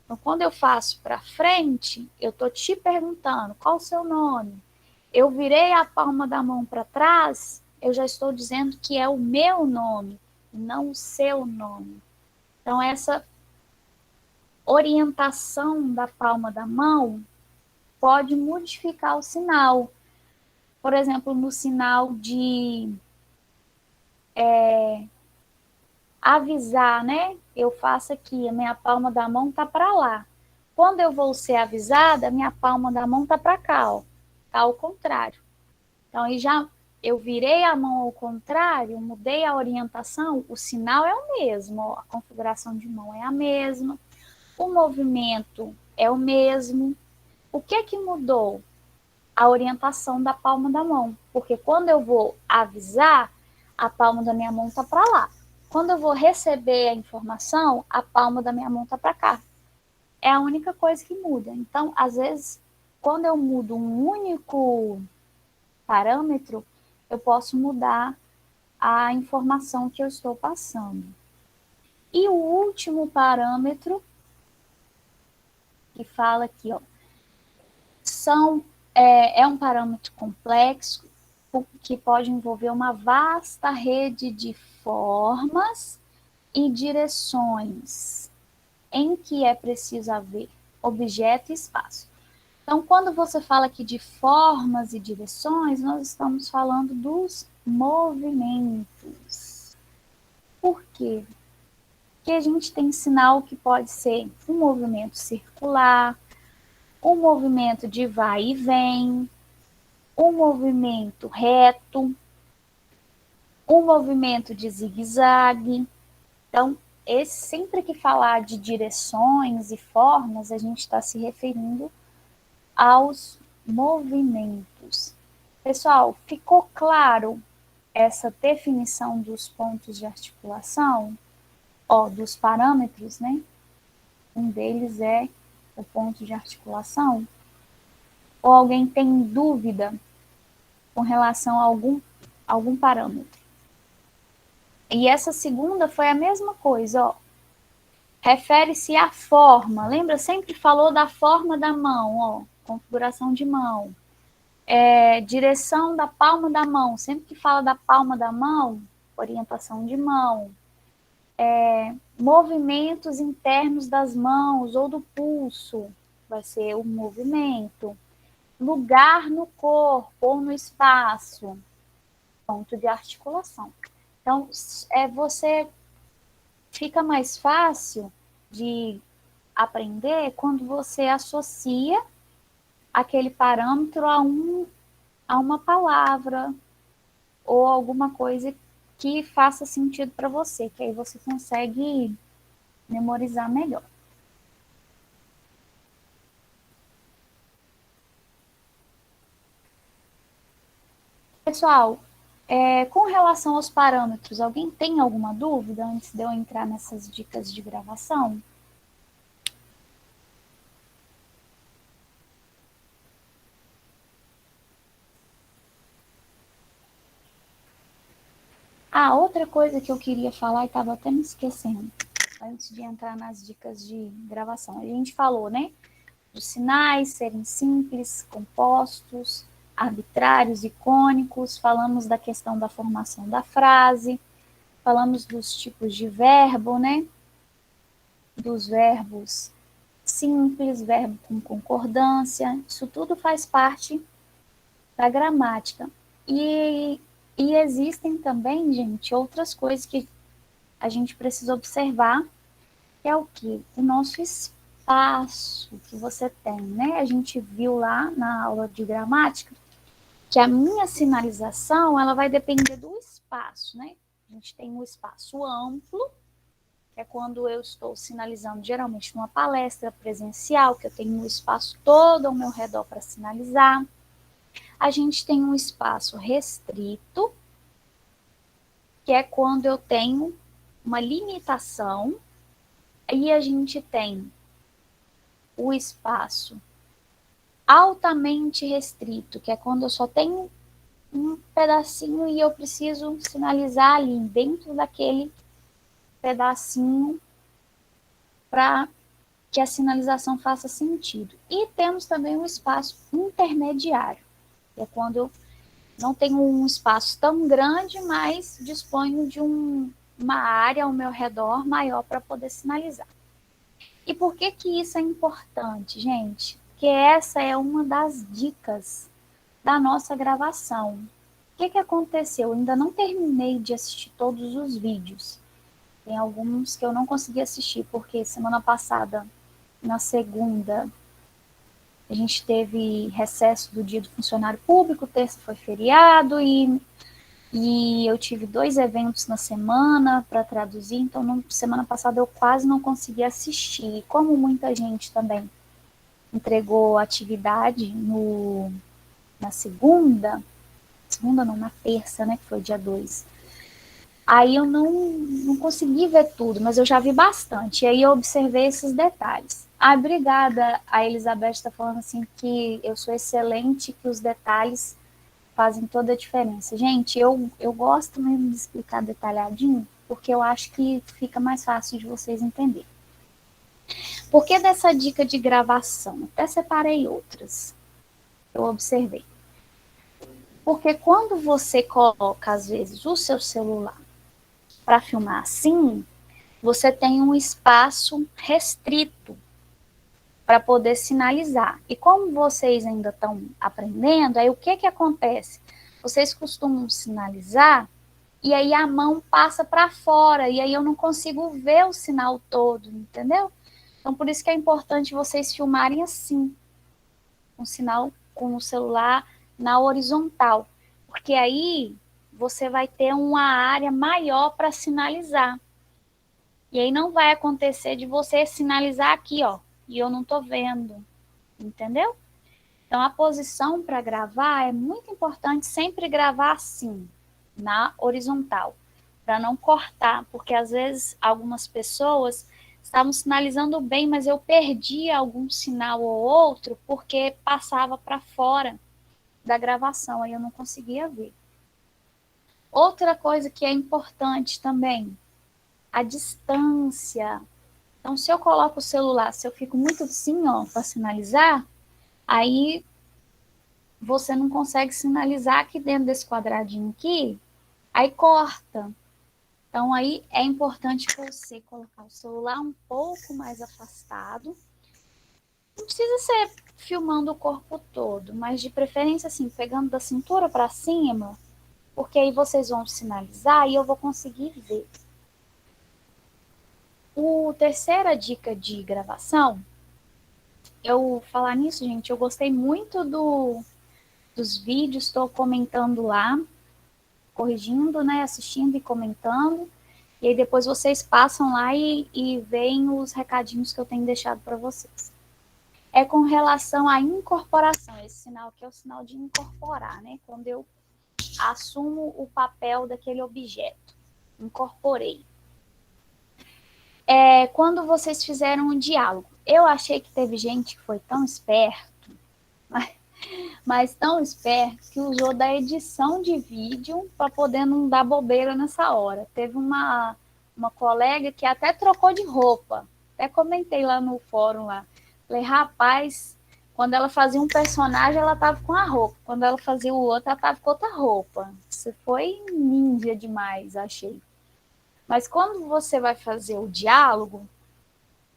Então, quando eu faço para frente, eu estou te perguntando qual o seu nome. Eu virei a palma da mão para trás, eu já estou dizendo que é o meu nome, não o seu nome. Então, essa orientação da palma da mão pode modificar o sinal. Por exemplo, no sinal de avisar, né? Eu faço aqui, a minha palma da mão tá para lá. Quando eu vou ser avisada, a minha palma da mão tá para cá, ó. Tá ao contrário. Então, aí já eu virei a mão ao contrário, mudei a orientação, o sinal é o mesmo, ó, a configuração de mão é a mesma, o movimento é o mesmo. O que mudou? A orientação da palma da mão, porque quando eu vou avisar, a palma da minha mão tá para lá. Quando eu vou receber a informação, a palma da minha mão tá para cá. É a única coisa que muda. Então, às vezes, quando eu mudo um único parâmetro, eu posso mudar a informação que eu estou passando. E o último parâmetro, que fala aqui, ó, é um parâmetro complexo, que pode envolver uma vasta rede de formas e direções, em que é preciso haver objeto e espaço. Então, quando você fala aqui de formas e direções, nós estamos falando dos movimentos. Por quê? Porque a gente tem sinal que pode ser um movimento circular, um movimento de vai e vem, um movimento reto, um movimento de zigue-zague. Então, sempre que falar de direções e formas, a gente está se referindo aos movimentos. Pessoal, ficou claro essa definição dos pontos de articulação? Ó, dos parâmetros, né? Um deles é o ponto de articulação. Ou alguém tem dúvida com relação a algum parâmetro? E essa segunda foi a mesma coisa, ó. Refere-se à forma. Lembra? Sempre falou da forma da mão, ó. Configuração de mão. Direção da palma da mão. Sempre que fala da palma da mão, orientação de mão. Movimentos internos das mãos ou do pulso. Vai ser o movimento. Lugar no corpo ou no espaço. Ponto de articulação. Então, você fica mais fácil de aprender quando você associa aquele parâmetro a uma palavra ou alguma coisa que faça sentido para você, que aí você consegue memorizar melhor. Pessoal, com relação aos parâmetros, alguém tem alguma dúvida antes de eu entrar nessas dicas de gravação? Outra coisa que eu queria falar e estava até me esquecendo, antes de entrar nas dicas de gravação. A gente falou, né, dos sinais serem simples, compostos, arbitrários, icônicos, falamos da questão da formação da frase, falamos dos tipos de verbo, né? Dos verbos simples, verbo com concordância, isso tudo faz parte da gramática. E existem também, gente, outras coisas que a gente precisa observar, que é o quê? O nosso espaço que você tem, né? A gente viu lá na aula de gramática que a minha sinalização, ela vai depender do espaço, né? A gente tem um espaço amplo, que é quando eu estou sinalizando, geralmente numa palestra presencial, que eu tenho um espaço todo ao meu redor para sinalizar. A gente tem um espaço restrito, que é quando eu tenho uma limitação, e a gente tem o espaço altamente restrito, que é quando eu só tenho um pedacinho e eu preciso sinalizar ali dentro daquele pedacinho para que a sinalização faça sentido. E temos também um espaço intermediário, que é quando eu não tenho um espaço tão grande, mas disponho de uma área ao meu redor maior para poder sinalizar. E por que que isso é importante, gente? Porque essa é uma das dicas da nossa gravação. O que que aconteceu? Eu ainda não terminei de assistir todos os vídeos. Tem alguns que eu não consegui assistir, porque semana passada, na segunda, a gente teve recesso do Dia do Funcionário Público, terça foi feriado, e eu tive 2 eventos na semana para traduzir, então semana passada eu quase não consegui assistir. Como muita gente também entregou atividade na segunda não, na terça, né, que foi dia 2. Aí eu não consegui ver tudo, mas eu já vi bastante. E aí eu observei esses detalhes. Ah, obrigada. A Elizabeth está falando assim que eu sou excelente, que os detalhes fazem toda a diferença. Gente, eu gosto mesmo de explicar detalhadinho, porque eu acho que fica mais fácil de vocês entenderem. Por que dessa dica de gravação? Até separei outras. Eu observei. Porque quando você coloca, às vezes, o seu celular para filmar assim, você tem um espaço restrito para poder sinalizar. E como vocês ainda estão aprendendo, aí o que que acontece? Vocês costumam sinalizar e aí a mão passa para fora e aí eu não consigo ver o sinal todo, entendeu? Então por isso que é importante vocês filmarem assim, um sinal com o celular na horizontal, porque aí você vai ter uma área maior para sinalizar. E aí não vai acontecer de você sinalizar aqui, ó, e eu não tô vendo, entendeu? Então a posição para gravar é muito importante sempre gravar assim, na horizontal, para não cortar, porque às vezes algumas pessoas estavam sinalizando bem, mas eu perdi algum sinal ou outro porque passava para fora da gravação, aí eu não conseguia ver. Outra coisa que é importante também, a distância. Então, se eu coloco o celular, se eu fico muito assim, ó, para sinalizar, aí você não consegue sinalizar aqui dentro desse quadradinho aqui, aí corta. Então, aí é importante você colocar o celular um pouco mais afastado. Não precisa ser filmando o corpo todo, mas de preferência, assim, pegando da cintura para cima, porque aí vocês vão sinalizar e eu vou conseguir ver. A terceira dica de gravação, eu falar nisso, gente, eu gostei muito dos vídeos, estou comentando lá, corrigindo, né, assistindo e comentando, e aí depois vocês passam lá e veem os recadinhos que eu tenho deixado para vocês. É com relação à incorporação, esse sinal aqui é o sinal de incorporar, né, quando eu assumo o papel daquele objeto, incorporei. Quando vocês fizeram um diálogo, eu achei que teve gente que foi tão esperto, mas tão esperto que usou da edição de vídeo para poder não dar bobeira nessa hora. Teve uma colega que até trocou de roupa. Até comentei lá no fórum lá. Falei, rapaz, Quando ela fazia um personagem, ela tava com a roupa. Quando ela fazia o outro, ela tava com outra roupa. Você foi ninja demais, achei. Mas quando você vai fazer o diálogo,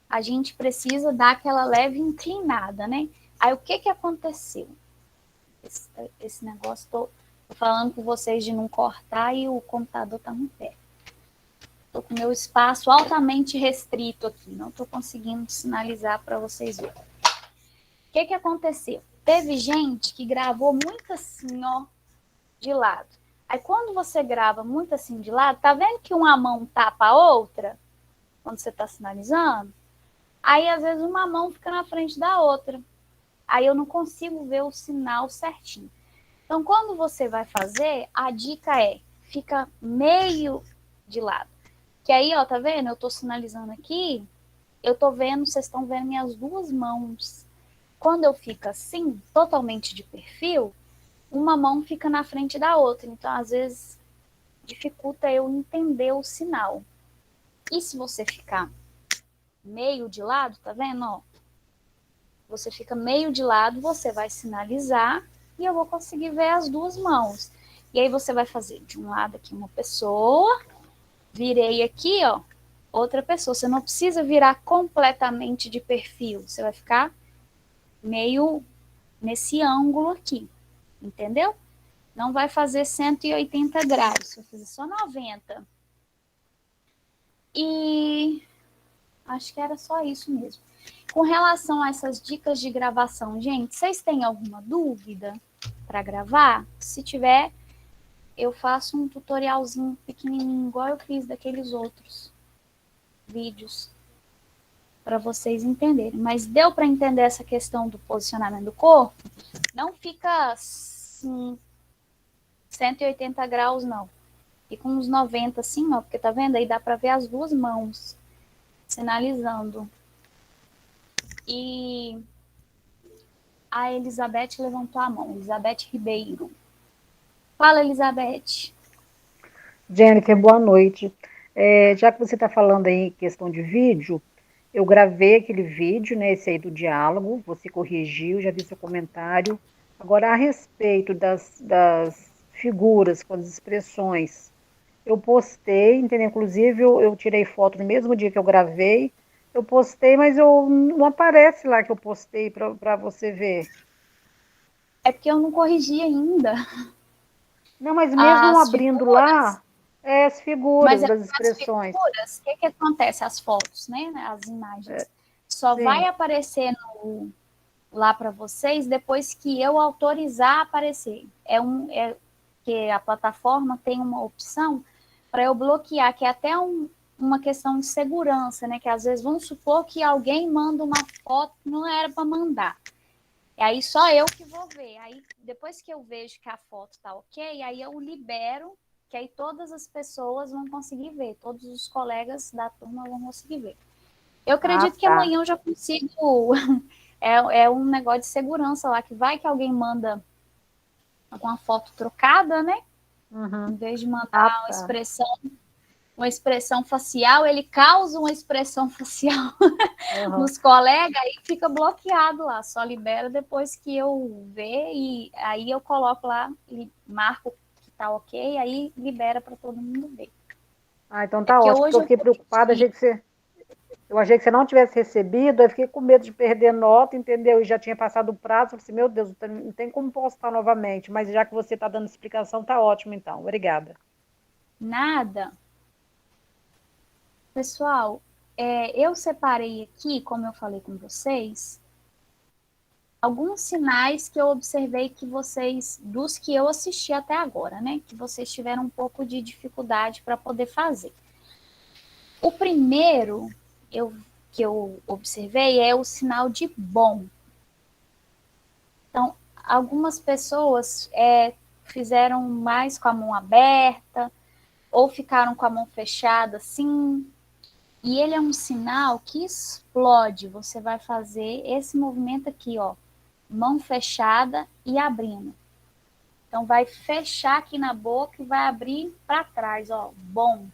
a gente precisa dar aquela leve inclinada, né? Aí o que aconteceu? Esse negócio, tô falando com vocês de não cortar e o computador tá no pé. Tô com meu espaço altamente restrito aqui, não tô conseguindo sinalizar para vocês verem. O que aconteceu? Teve gente que gravou muito assim, ó, de lado. Aí quando você grava muito assim de lado, tá vendo que uma mão tapa a outra? Quando você tá sinalizando? Aí às vezes uma mão fica na frente da outra. Aí eu não consigo ver o sinal certinho. Então quando você vai fazer, a dica é, fica meio de lado. Que aí, ó, tá vendo? Eu tô sinalizando aqui, eu tô vendo, vocês estão vendo minhas duas mãos. Quando eu fico assim, totalmente de perfil, uma mão fica na frente da outra. Então, às vezes, dificulta eu entender o sinal. E se você ficar meio de lado, tá vendo? Ó, você fica meio de lado, você vai sinalizar e eu vou conseguir ver as duas mãos. E aí você vai fazer de um lado aqui uma pessoa, virei aqui, ó, outra pessoa. Você não precisa virar completamente de perfil. Você vai ficar meio nesse ângulo aqui, entendeu? Não vai fazer 180 graus, vai fazer só 90. E acho que era só isso mesmo. Com relação a essas dicas de gravação, gente, vocês têm alguma dúvida para gravar? Se tiver, eu faço um tutorialzinho pequenininho, igual eu fiz daqueles outros vídeos, para vocês entenderem. Mas deu para entender essa questão do posicionamento do corpo? Não fica assim, 180 graus, não. E com uns 90 assim, ó, porque tá vendo? Aí dá para ver as duas mãos sinalizando. E a Elizabeth levantou a mão, Elizabeth Ribeiro. Fala, Elizabeth.
Jennifer, boa noite. Já que você está falando aí em questão de vídeo, eu gravei aquele vídeo, né, esse aí do diálogo, você corrigiu, já vi seu comentário. Agora, a respeito das figuras com as expressões, eu postei, entendeu? Inclusive, eu tirei foto no mesmo dia que eu gravei, eu postei, mas não aparece lá que eu postei para você ver.
É porque eu não corrigi ainda
Não, mas mesmo
as
abrindo
figuras,
lá, as
mas
figuras
é
das
porque as
expressões.
figuras, o que acontece? As fotos, né? As imagens. Só vai
Sim.
aparecer lá para vocês depois que eu autorizar a aparecer. É que a plataforma tem uma opção para eu bloquear, que é até uma questão de segurança, né? Que às vezes vamos supor que alguém manda uma foto que não era para mandar. E aí só eu que vou ver. Aí depois que eu vejo que a foto está ok, aí eu libero, que aí todas as pessoas vão conseguir ver, todos os colegas da turma vão conseguir ver. Eu
Ah,
acredito que
tá.
amanhã eu já consigo. É um negócio de segurança lá, que vai que alguém manda alguma foto trocada, né? Em
Uhum.
vez de
Ah,
mandar
tá.
uma expressão facial, ele causa uma expressão facial
Uhum.
nos colegas e fica bloqueado lá. Só libera depois que eu ver e aí eu coloco lá e marco que tá ok, aí libera para todo mundo ver.
Ah, então
É
tá
porque
ótimo, porque
hoje
eu
eu
fiquei preocupada, eu achei que você não tivesse recebido, aí fiquei com medo de perder nota, entendeu? E já tinha passado o prazo, falei assim, meu Deus, não tem como postar novamente, mas já que você está dando explicação, tá ótimo então. Obrigada.
nada, pessoal, eu separei aqui, como eu falei com vocês, alguns sinais que eu observei que vocês, dos que eu assisti até agora, né, que vocês tiveram um pouco de dificuldade para poder fazer. O primeiro que eu observei é o sinal de bom. Então, algumas pessoas fizeram mais com a mão aberta ou ficaram com a mão fechada assim. E ele é um sinal que explode. Você vai fazer esse movimento aqui, ó, mão fechada e abrindo. Então, vai fechar aqui na boca e vai abrir para trás, ó, bom.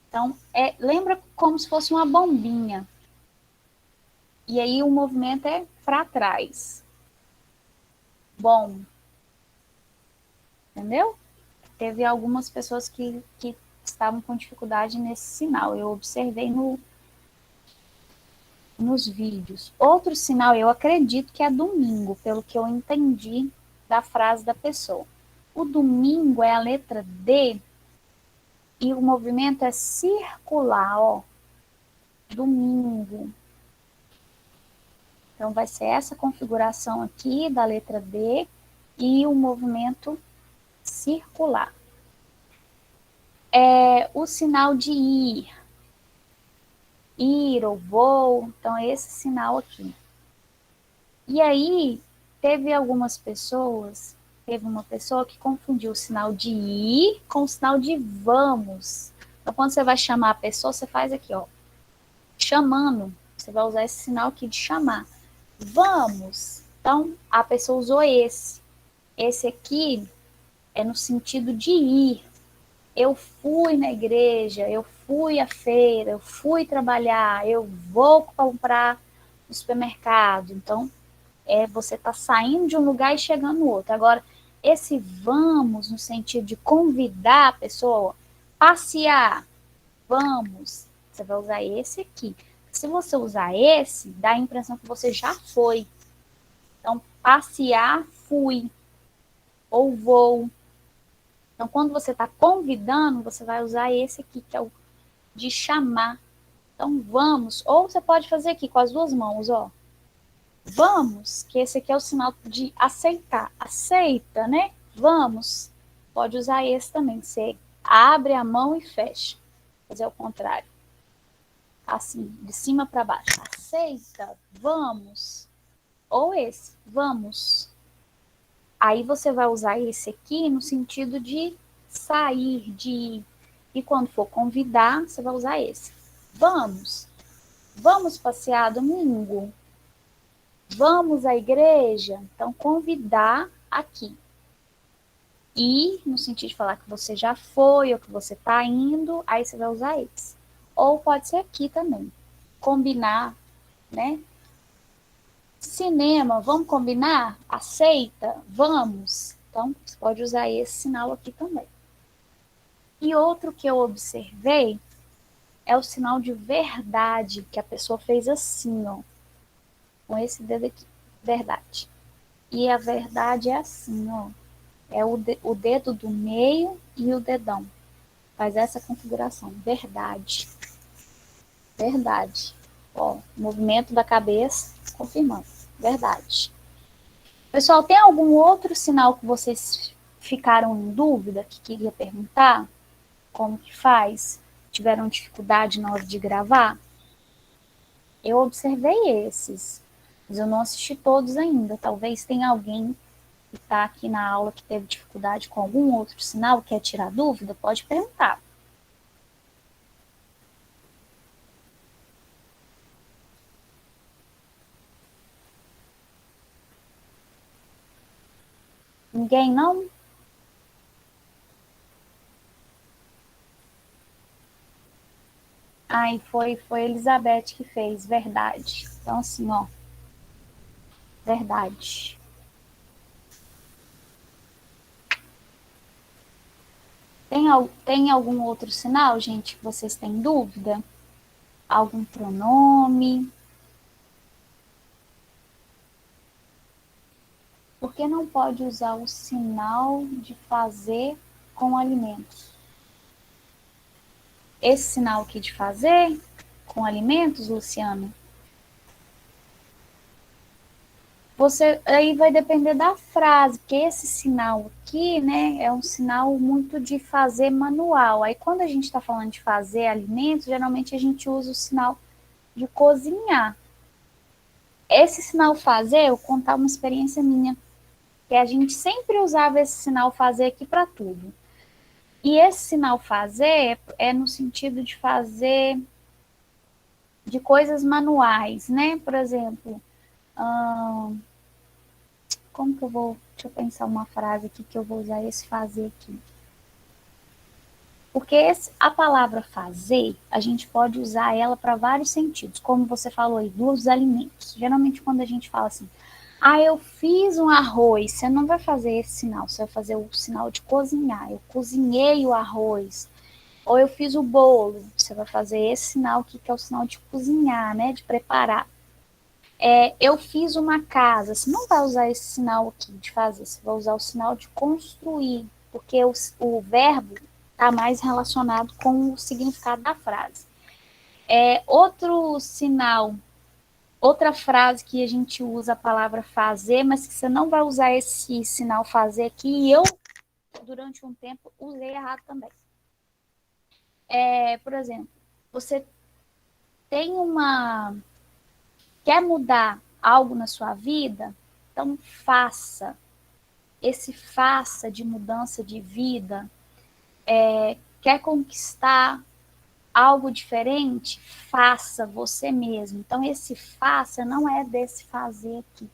Então, lembra como se fosse uma bombinha. E aí o movimento é para trás. Bom. Entendeu? Teve algumas pessoas que estavam com dificuldade nesse sinal. Eu observei nos vídeos. Outro sinal, eu acredito que é domingo, pelo que eu entendi da frase da pessoa. O domingo é a letra D e o movimento é circular, ó. Domingo. Então, vai ser essa configuração aqui da letra D e o movimento circular. É o sinal de ir ou vou, então é esse sinal aqui. E aí, teve uma pessoa que confundiu o sinal de ir com o sinal de vamos. Então, quando você vai chamar a pessoa, você faz aqui, ó, chamando. Você vai usar esse sinal aqui de chamar. Vamos. Então, a pessoa usou esse. Esse aqui é no sentido de ir. Eu fui na igreja, eu fui à feira, eu fui trabalhar, eu vou comprar no supermercado. Então, você está saindo de um lugar e chegando no outro. Agora, esse vamos, no sentido de convidar a pessoa, passear, vamos, você vai usar esse aqui. Se você usar esse, dá a impressão que você já foi. Então, passear, fui, ou vou. Então, quando você está convidando, você vai usar esse aqui, que é o de chamar. Então, vamos. Ou você pode fazer aqui com as duas mãos, ó. Vamos, que esse aqui é o sinal de aceitar. Aceita, né? Vamos. Pode usar esse também. Você abre a mão e fecha. Fazer o contrário. Assim, de cima para baixo. Aceita, vamos. Ou esse, vamos. Aí você vai usar esse aqui no sentido de sair, de ir. E quando for convidar, você vai usar esse. Vamos. Vamos passear domingo. Vamos à igreja. Então, convidar aqui. Ir, no sentido de falar que você já foi ou que você está indo, aí você vai usar esse. Ou pode ser aqui também. Combinar, né? Cinema, vamos combinar? Aceita? Vamos. Então, você pode usar esse sinal aqui também. E outro que eu observei é o sinal de verdade, que a pessoa fez assim, ó. Com esse dedo aqui. Verdade. E a verdade é assim, ó. É o dedo do meio e o dedão. Faz essa configuração. Verdade. Verdade. Ó, movimento da cabeça, confirmando. Verdade. Pessoal, tem algum outro sinal que vocês ficaram em dúvida, que queria perguntar? Como que faz? Tiveram dificuldade na hora de gravar? Eu observei esses, mas eu não assisti todos ainda. Talvez tenha alguém que está aqui na aula que teve dificuldade com algum outro sinal, quer tirar dúvida? Pode perguntar. Ninguém não? Ai, foi a Elizabeth que fez, verdade. Então, assim, ó, verdade. Tem algum outro sinal, gente, que vocês têm dúvida? Algum pronome? Por que não pode usar o sinal de fazer com alimentos? Esse sinal aqui de fazer com alimentos, Luciano, você aí vai depender da frase, porque esse sinal aqui, né, é um sinal muito de fazer manual. Aí quando a gente está falando de fazer alimentos, geralmente a gente usa o sinal de cozinhar. Esse sinal fazer, eu vou contar uma experiência minha, que a gente sempre usava esse sinal fazer aqui para tudo. E esse sinal fazer é no sentido de fazer de coisas manuais, né? Por exemplo, como que eu vou. Deixa eu pensar uma frase aqui que eu vou usar esse fazer aqui. Porque a palavra fazer, a gente pode usar ela para vários sentidos, como você falou aí, dos alimentos. Geralmente quando a gente fala assim, eu fiz um arroz, você não vai fazer esse sinal, você vai fazer o sinal de cozinhar. Eu cozinhei o arroz. Ou eu fiz o bolo, você vai fazer esse sinal aqui, que é o sinal de cozinhar, né, de preparar. Eu fiz uma casa, você não vai usar esse sinal aqui de fazer, você vai usar o sinal de construir, porque o verbo está mais relacionado com o significado da frase. Outro sinal, outra frase que a gente usa a palavra fazer, mas que você não vai usar esse sinal fazer aqui, e eu, durante um tempo, usei errado também. Por exemplo, você tem quer mudar algo na sua vida, então faça. Esse faça de mudança de vida, quer conquistar algo diferente, faça você mesmo. Então, esse faça não é desse fazer aqui,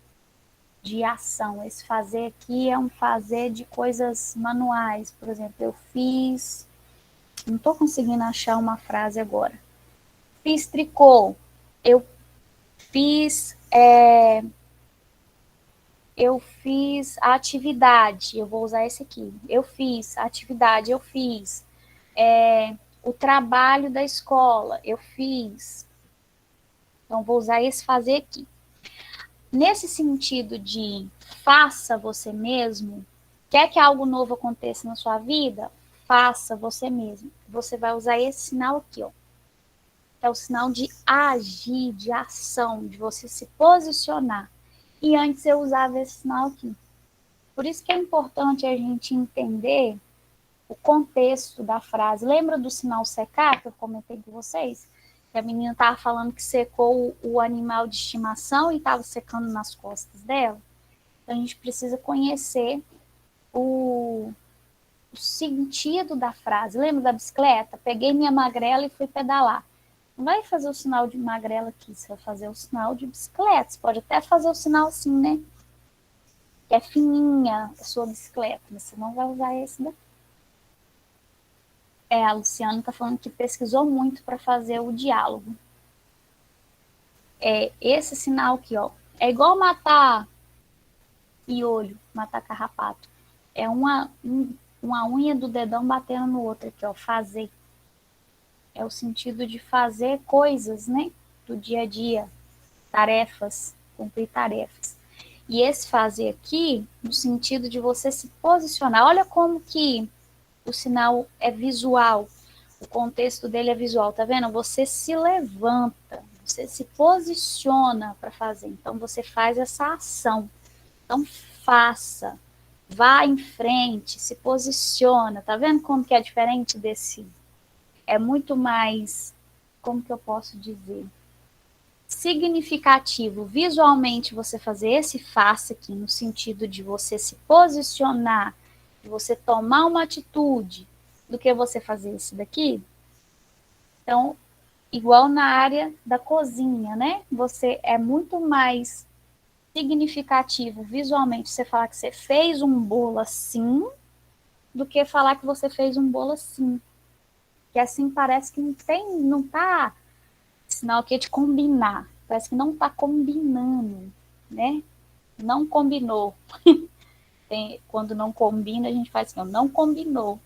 de ação. Esse fazer aqui é um fazer de coisas manuais. Por exemplo, eu fiz. Não estou conseguindo achar uma frase agora. Fiz tricô. Eu fiz. Eu fiz a atividade, eu vou usar esse aqui. Eu fiz a atividade, eu fiz o trabalho da escola, eu fiz. Então, vou usar esse fazer aqui. Nesse sentido de faça você mesmo, quer que algo novo aconteça na sua vida? Faça você mesmo. Você vai usar esse sinal aqui, ó. É o sinal de agir, de ação, de você se posicionar. E antes eu usava esse sinal aqui. Por isso que é importante a gente entender o contexto da frase. Lembra do sinal secar que eu comentei com vocês? Que a menina estava falando que secou o animal de estimação e estava secando nas costas dela. Então a gente precisa conhecer o sentido da frase. Lembra da bicicleta? Peguei minha magrela e fui pedalar. Não vai fazer o sinal de magrela aqui, você vai fazer o sinal de bicicleta. Você pode até fazer o sinal assim, né? Que é fininha a sua bicicleta, mas você não vai usar esse daqui. A Luciana está falando que pesquisou muito para fazer o diálogo. Esse sinal aqui, ó. É igual matar piolho, matar carrapato. É uma unha do dedão batendo no outro aqui, ó. Fazer. É o sentido de fazer coisas, né? Do dia a dia. Tarefas. Cumprir tarefas. E esse fazer aqui, no sentido de você se posicionar. Olha como que o sinal é visual. O contexto dele é visual, tá vendo? Você se levanta, você se posiciona para fazer. Então, você faz essa ação. Então, faça. Vá em frente, se posiciona. Tá vendo como que é diferente desse? É muito mais, como que eu posso dizer? Significativo visualmente você fazer esse faça aqui, no sentido de você se posicionar, de você tomar uma atitude, do que você fazer esse daqui. Então, igual na área da cozinha, né? Você é muito mais significativo visualmente você falar que você fez um bolo assim, do que falar que você fez um bolo assim. Que assim parece que não tá sinal que é de combinar. Parece que não tá combinando, né? Não combinou. Quando não combina, a gente faz assim, não combinou.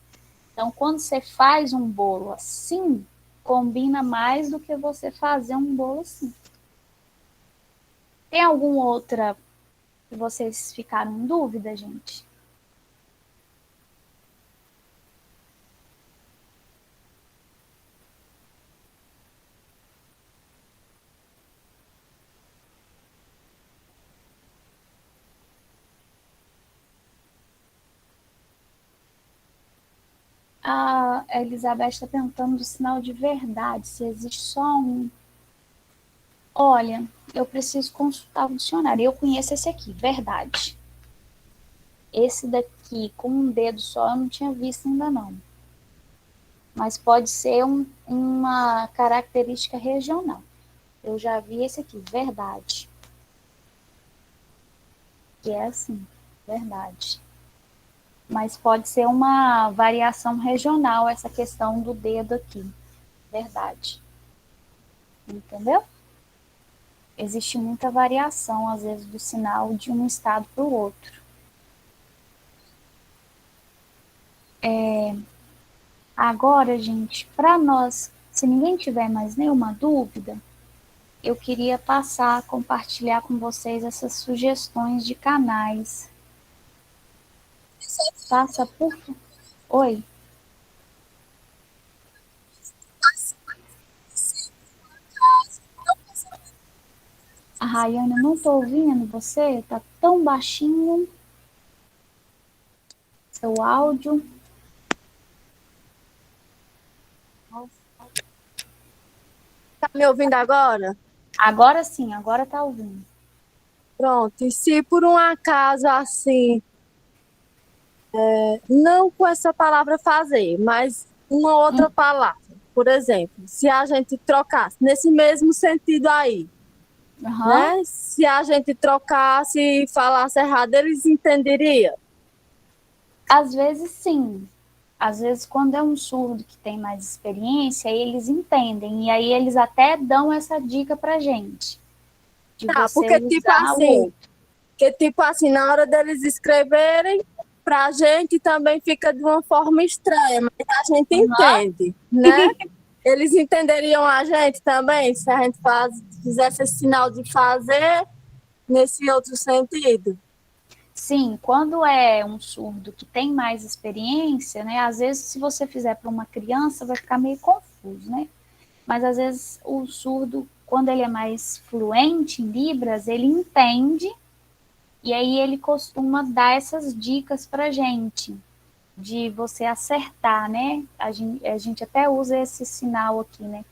Então, quando você faz um bolo assim, combina mais do que você fazer um bolo assim. Tem alguma outra que vocês ficaram em dúvida, gente? A Elizabeth está perguntando do sinal de verdade, se existe só um. Olha, eu preciso consultar o dicionário. Eu conheço esse aqui, verdade. Esse daqui, com um dedo só, eu não tinha visto ainda não. Mas pode ser uma característica regional. Eu já vi esse aqui, verdade. Que é assim, verdade. mas pode ser uma variação regional essa questão do dedo aqui, verdade. Entendeu? Existe muita variação, às vezes, do sinal de um estado para o outro. Agora, gente, para nós, se ninguém tiver mais nenhuma dúvida, eu queria passar a compartilhar com vocês essas sugestões de canais. Passa por... Oi? A Rayane, eu não estou ouvindo você, está tão baixinho seu áudio.
Tá me ouvindo agora?
Agora sim, agora está ouvindo.
Pronto. E se por um acaso assim, não com essa palavra fazer, mas uma outra palavra, por exemplo, se a gente trocasse nesse mesmo sentido aí, né? Se a gente trocasse e falasse errado, eles entenderiam?
Às vezes sim. Às vezes, quando é um surdo que tem mais experiência, eles entendem. E aí eles até dão essa dica pra gente. De
Tá,
você
porque tipo
usar o
assim,
outro.
na hora deles escreverem, pra gente também fica de uma forma estranha, mas a gente entende, né? Eles entenderiam a gente também, se a gente fizesse esse sinal de fazer nesse outro sentido.
Sim, quando é um surdo que tem mais experiência, né? Às vezes, se você fizer para uma criança, vai ficar meio confuso, né? Mas às vezes o surdo, quando ele é mais fluente em Libras, ele entende e aí ele costuma dar essas dicas para gente, de você acertar, né? A gente até usa esse sinal aqui, né?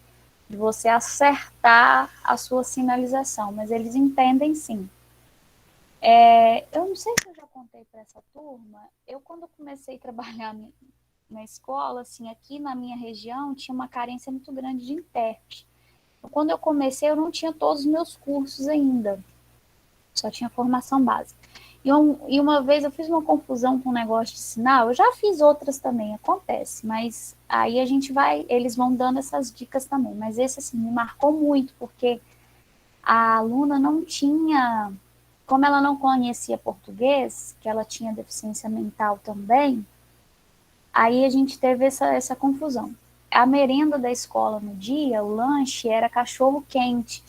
De você acertar a sua sinalização, mas eles entendem sim. Eu não sei se eu já contei para essa turma, eu quando comecei a trabalhar na escola, assim, aqui na minha região tinha uma carência muito grande de intérprete. Então, quando eu comecei, eu não tinha todos os meus cursos ainda, só tinha formação básica. E uma vez eu fiz uma confusão com um negócio de sinal, eu já fiz outras também, acontece, mas aí a gente vai, eles vão dando essas dicas também, mas esse assim me marcou muito, porque a aluna não tinha, como ela não conhecia português, que ela tinha deficiência mental também, aí a gente teve essa confusão. A merenda da escola no dia, o lanche, era cachorro quente.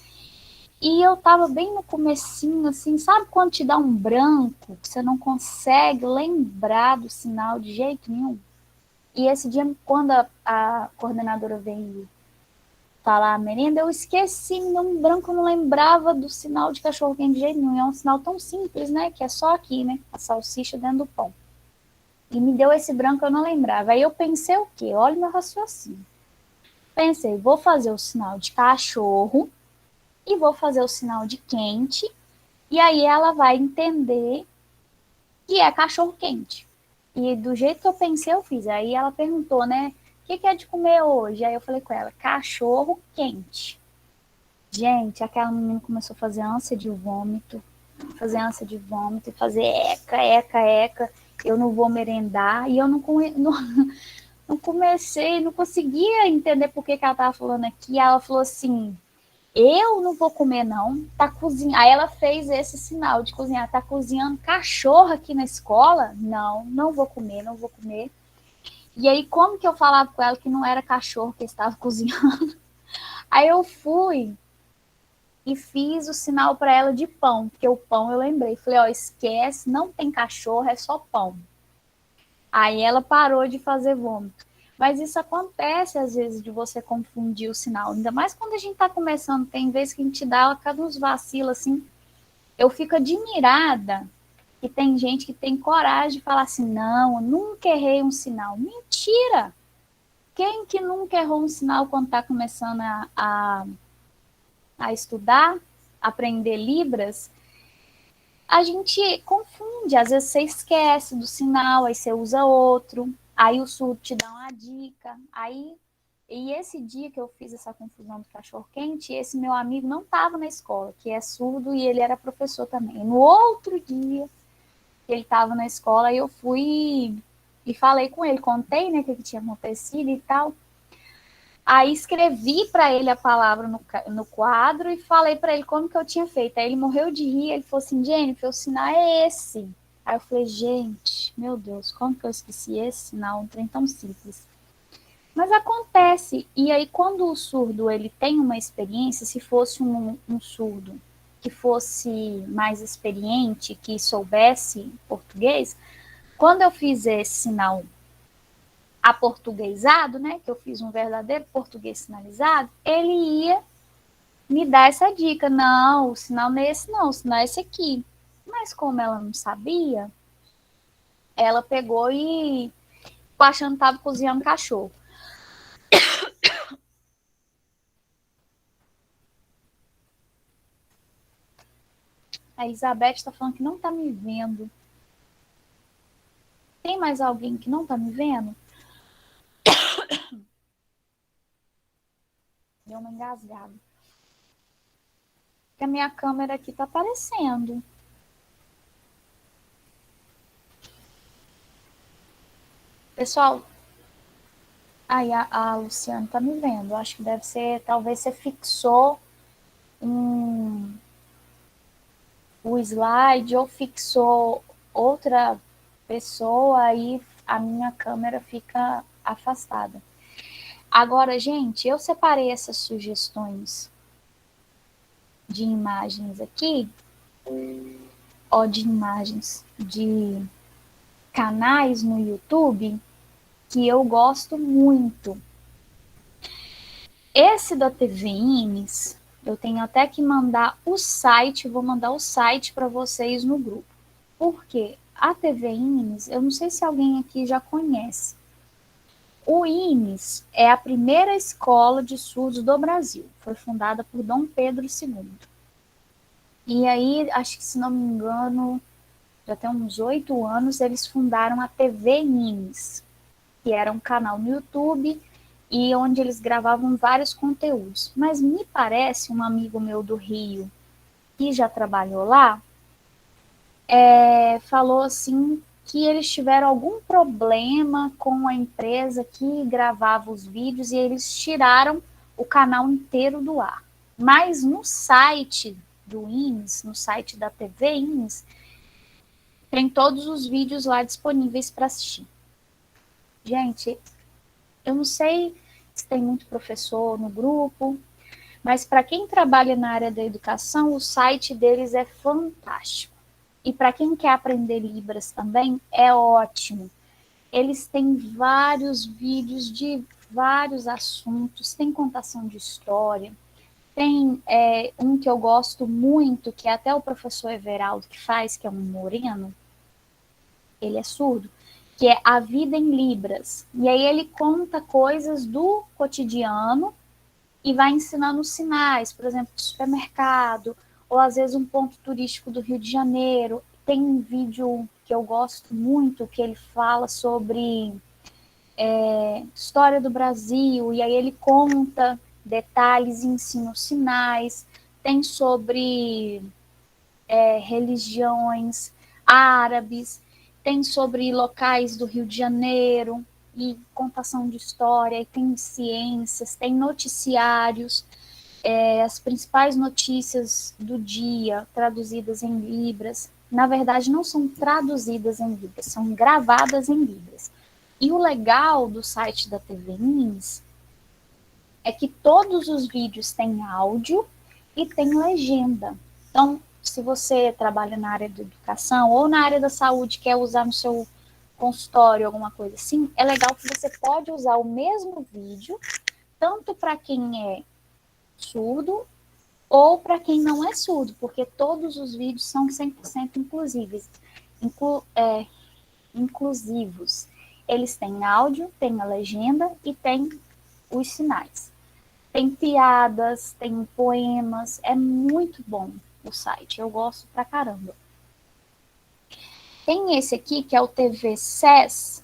E eu tava bem no comecinho, assim, sabe quando te dá um branco, que você não consegue lembrar do sinal de jeito nenhum? E esse dia, quando a coordenadora veio falar a merenda, eu esqueci, me deu um branco, eu não lembrava do sinal de cachorro quente de jeito nenhum. É um sinal tão simples, né, que é só aqui, né, a salsicha dentro do pão. E me deu esse branco, eu não lembrava. Aí eu pensei o quê? Olha o meu raciocínio. Pensei, vou fazer o sinal de cachorro e vou fazer o sinal de quente, e aí ela vai entender que é cachorro quente. E do jeito que eu pensei, eu fiz. Aí ela perguntou, né, o que é de comer hoje? Aí eu falei com ela, cachorro quente. Gente, aquela menina começou a fazer ânsia de vômito, e fazer eca, eca, eca. Eu não vou merendar. E eu não comecei, não conseguia entender por que ela estava falando aqui. Ela falou assim, eu não vou comer, não. Tá cozinhando. Aí ela fez esse sinal de cozinhar. Tá cozinhando cachorro aqui na escola? Não, não vou comer, não vou comer. E aí, como que eu falava com ela que não era cachorro que estava cozinhando? Aí eu fui e fiz o sinal para ela de pão, porque o pão eu lembrei. Falei, ó, esquece, não tem cachorro, é só pão. Aí ela parou de fazer vômito. Mas isso acontece às vezes de você confundir o sinal, ainda mais quando a gente está começando, tem vezes que a gente dá cada uns vacilos assim. Eu fico admirada que tem gente que tem coragem de falar assim, não, eu nunca errei um sinal. Mentira! Quem que nunca errou um sinal quando está começando a estudar, aprender Libras? A gente confunde, às vezes você esquece do sinal, aí você usa outro, aí o surdo te dá uma dica, aí e esse dia que eu fiz essa confusão do cachorro quente, esse meu amigo não estava na escola, que é surdo e ele era professor também. E no outro dia que ele estava na escola, e eu fui e falei com ele, contei, né, o que tinha acontecido e tal. Aí escrevi para ele a palavra no quadro e falei para ele como que eu tinha feito. Aí ele morreu de rir, ele falou assim, Jennifer, o sinal é esse. Aí eu falei, gente, meu Deus, como que eu esqueci esse sinal? Um trem tão simples. Mas acontece. E aí, quando o surdo ele tem uma experiência, se fosse um surdo que fosse mais experiente, que soubesse português, quando eu fiz esse sinal aportuguesado, né, que eu fiz um verdadeiro português sinalizado, ele ia me dar essa dica. Não, o sinal não é esse não, o sinal é esse aqui. Mas como ela não sabia, ela pegou e achando que estava cozinhando cachorro. A Isabeth está falando que não está me vendo. Tem mais alguém que não está me vendo? Deu uma engasgada. Porque a minha câmera aqui está aparecendo. Pessoal, aí a Luciana está me vendo. Acho que deve ser, talvez você fixou o slide ou fixou outra pessoa, aí a minha câmera fica afastada. Agora, gente, eu separei essas sugestões de imagens aqui, ó, de imagens de canais no YouTube que eu gosto muito. Esse da TV Imes, eu tenho até que mandar o site, vou mandar o site para vocês no grupo. Por quê? A TV Imes, eu não sei se alguém aqui já conhece. O Imes é a primeira escola de surdos do Brasil. Foi fundada por Dom Pedro II. E aí, acho que se não me engano, já tem uns 8 anos, eles fundaram a TV Imes, que era um canal no YouTube e onde eles gravavam vários conteúdos. Mas me parece, um amigo meu do Rio, que já trabalhou lá, falou assim que eles tiveram algum problema com a empresa que gravava os vídeos e eles tiraram o canal inteiro do ar. Mas no site do INS, no site da TV INS, tem todos os vídeos lá disponíveis para assistir. Gente, eu não sei se tem muito professor no grupo, mas para quem trabalha na área da educação, o site deles é fantástico. E para quem quer aprender Libras também, é ótimo. Eles têm vários vídeos de vários assuntos, tem contação de história, tem um que eu gosto muito, que é até o professor Everaldo que faz, que é um moreno, ele é surdo, que é A Vida em Libras. E aí ele conta coisas do cotidiano e vai ensinando sinais, por exemplo, de supermercado, ou às vezes um ponto turístico do Rio de Janeiro. Tem um vídeo que eu gosto muito, que ele fala sobre história do Brasil, e aí ele conta detalhes e ensina os sinais. Tem sobre religiões árabes, tem sobre locais do Rio de Janeiro, e contação de história, e tem ciências, tem noticiários, as principais notícias do dia traduzidas em Libras. Na verdade, não são traduzidas em Libras, são gravadas em Libras. E o legal do site da TV Minas é que todos os vídeos têm áudio e tem legenda. Então, se você trabalha na área da educação ou na área da saúde, quer usar no seu consultório, alguma coisa assim, é legal que você pode usar o mesmo vídeo, tanto para quem é surdo ou para quem não é surdo, porque todos os vídeos são 100% inclusivos. Eles têm áudio, têm a legenda e têm os sinais. Tem piadas, tem poemas, é muito bom o site, eu gosto pra caramba. Tem esse aqui, que é o TV SES,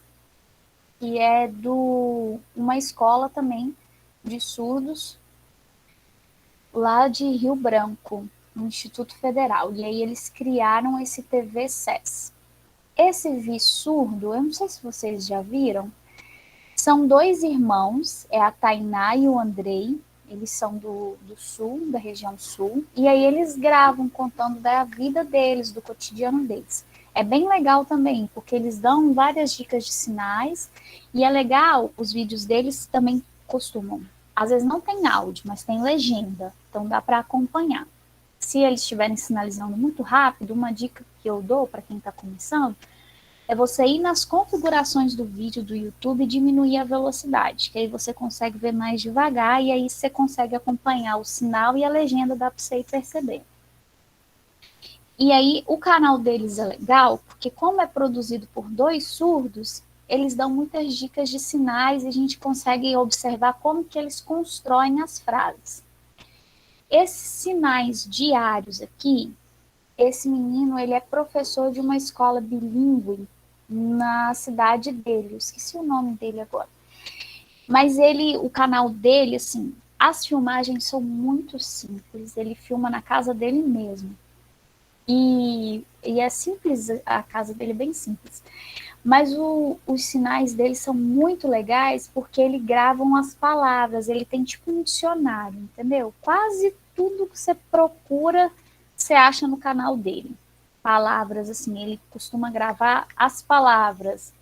que é uma escola também de surdos, lá de Rio Branco, no Instituto Federal. E aí eles criaram esse TV SES. Esse Vi Surdo, eu não sei se vocês já viram, são dois irmãos, é a Tainá e o Andrei, eles são do sul, da região sul, e aí eles gravam contando da vida deles, do cotidiano deles. É bem legal também, porque eles dão várias dicas de sinais, e é legal, os vídeos deles também costumam. Às vezes não tem áudio, mas tem legenda, então dá para acompanhar. Se eles estiverem sinalizando muito rápido, uma dica que eu dou para quem está começando é você ir nas configurações do vídeo do YouTube e diminuir a velocidade, que aí você consegue ver mais devagar e aí você consegue acompanhar o sinal e a legenda, dá para você ir perceber. E aí o canal deles é legal, porque como é produzido por dois surdos, eles dão muitas dicas de sinais e a gente consegue observar como que eles constroem as frases. Esses sinais diários aqui, esse menino, ele é professor de uma escola bilíngue na cidade dele, eu esqueci o nome dele agora. Mas ele, o canal dele, assim, as filmagens são muito simples, ele filma na casa dele mesmo. E é simples, a casa dele é bem simples. Mas os sinais dele são muito legais porque ele gravam as palavras, ele tem tipo um dicionário, entendeu? Quase tudo que você procura, você acha no canal dele. Palavras, assim, ele costuma gravar as palavras.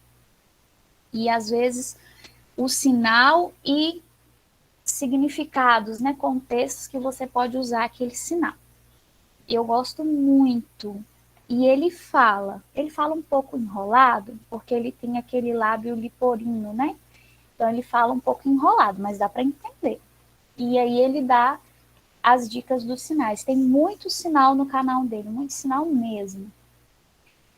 E às vezes o sinal e significados, né? Contextos que você pode usar aquele sinal. Eu gosto muito. E ele fala um pouco enrolado, porque ele tem aquele lábio liporino, né? Então ele fala um pouco enrolado, mas dá para entender. E aí ele dá as dicas dos sinais. Tem muito sinal no canal dele, muito sinal mesmo.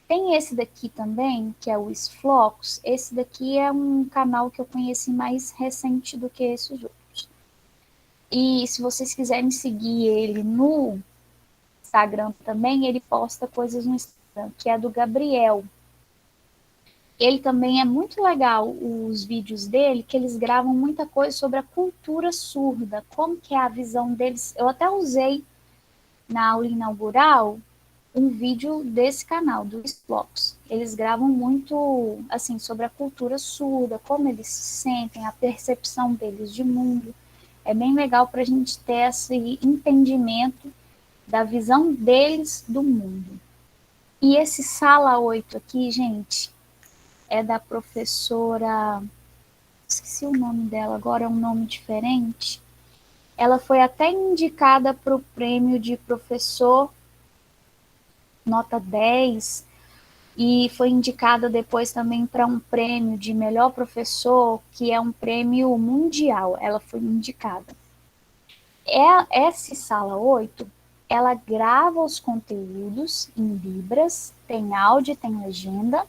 Tem esse daqui também, que é o Sflocos. Esse daqui é um canal que eu conheci mais recente do que esses outros. E se vocês quiserem seguir ele no Instagram também, ele posta coisas no Instagram, que é do Gabriel. Ele também é muito legal, os vídeos dele, que eles gravam muita coisa sobre a cultura surda, como que é a visão deles. Eu até usei na aula inaugural um vídeo desse canal, do Blocos. Eles gravam muito, assim, sobre a cultura surda, como eles se sentem, a percepção deles de mundo. É bem legal para a gente ter esse entendimento da visão deles do mundo. E esse Sala 8 aqui, gente, é da professora, esqueci o nome dela, agora é um nome diferente. Ela foi até indicada para o prêmio de professor nota 10 e foi indicada depois também para um prêmio de melhor professor, que é um prêmio mundial. Ela foi indicada. Essa Sala 8, ela grava os conteúdos em Libras, tem áudio, tem legenda,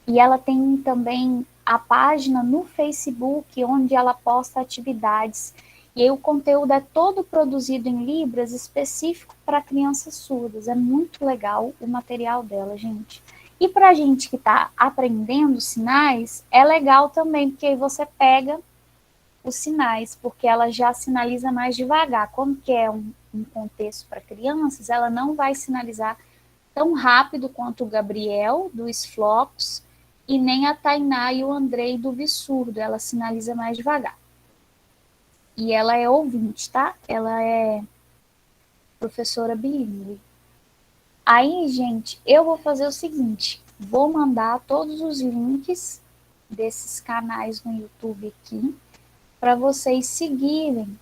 e ela tem também a página no Facebook, onde ela posta atividades. E aí o conteúdo é todo produzido em Libras, específico para crianças surdas. É muito legal o material dela, gente. E para a gente que está aprendendo sinais, é legal também, porque aí você pega os sinais, porque ela já sinaliza mais devagar. Como que é um contexto para crianças, ela não vai sinalizar tão rápido quanto o Gabriel, do Sflocos, e nem a Tainá e o Andrei do Vissurdo, ela sinaliza mais devagar. E ela é ouvinte, tá? Ela é professora bilíngue. Aí, gente, eu vou fazer o seguinte, vou mandar todos os links desses canais no YouTube aqui, para vocês seguirem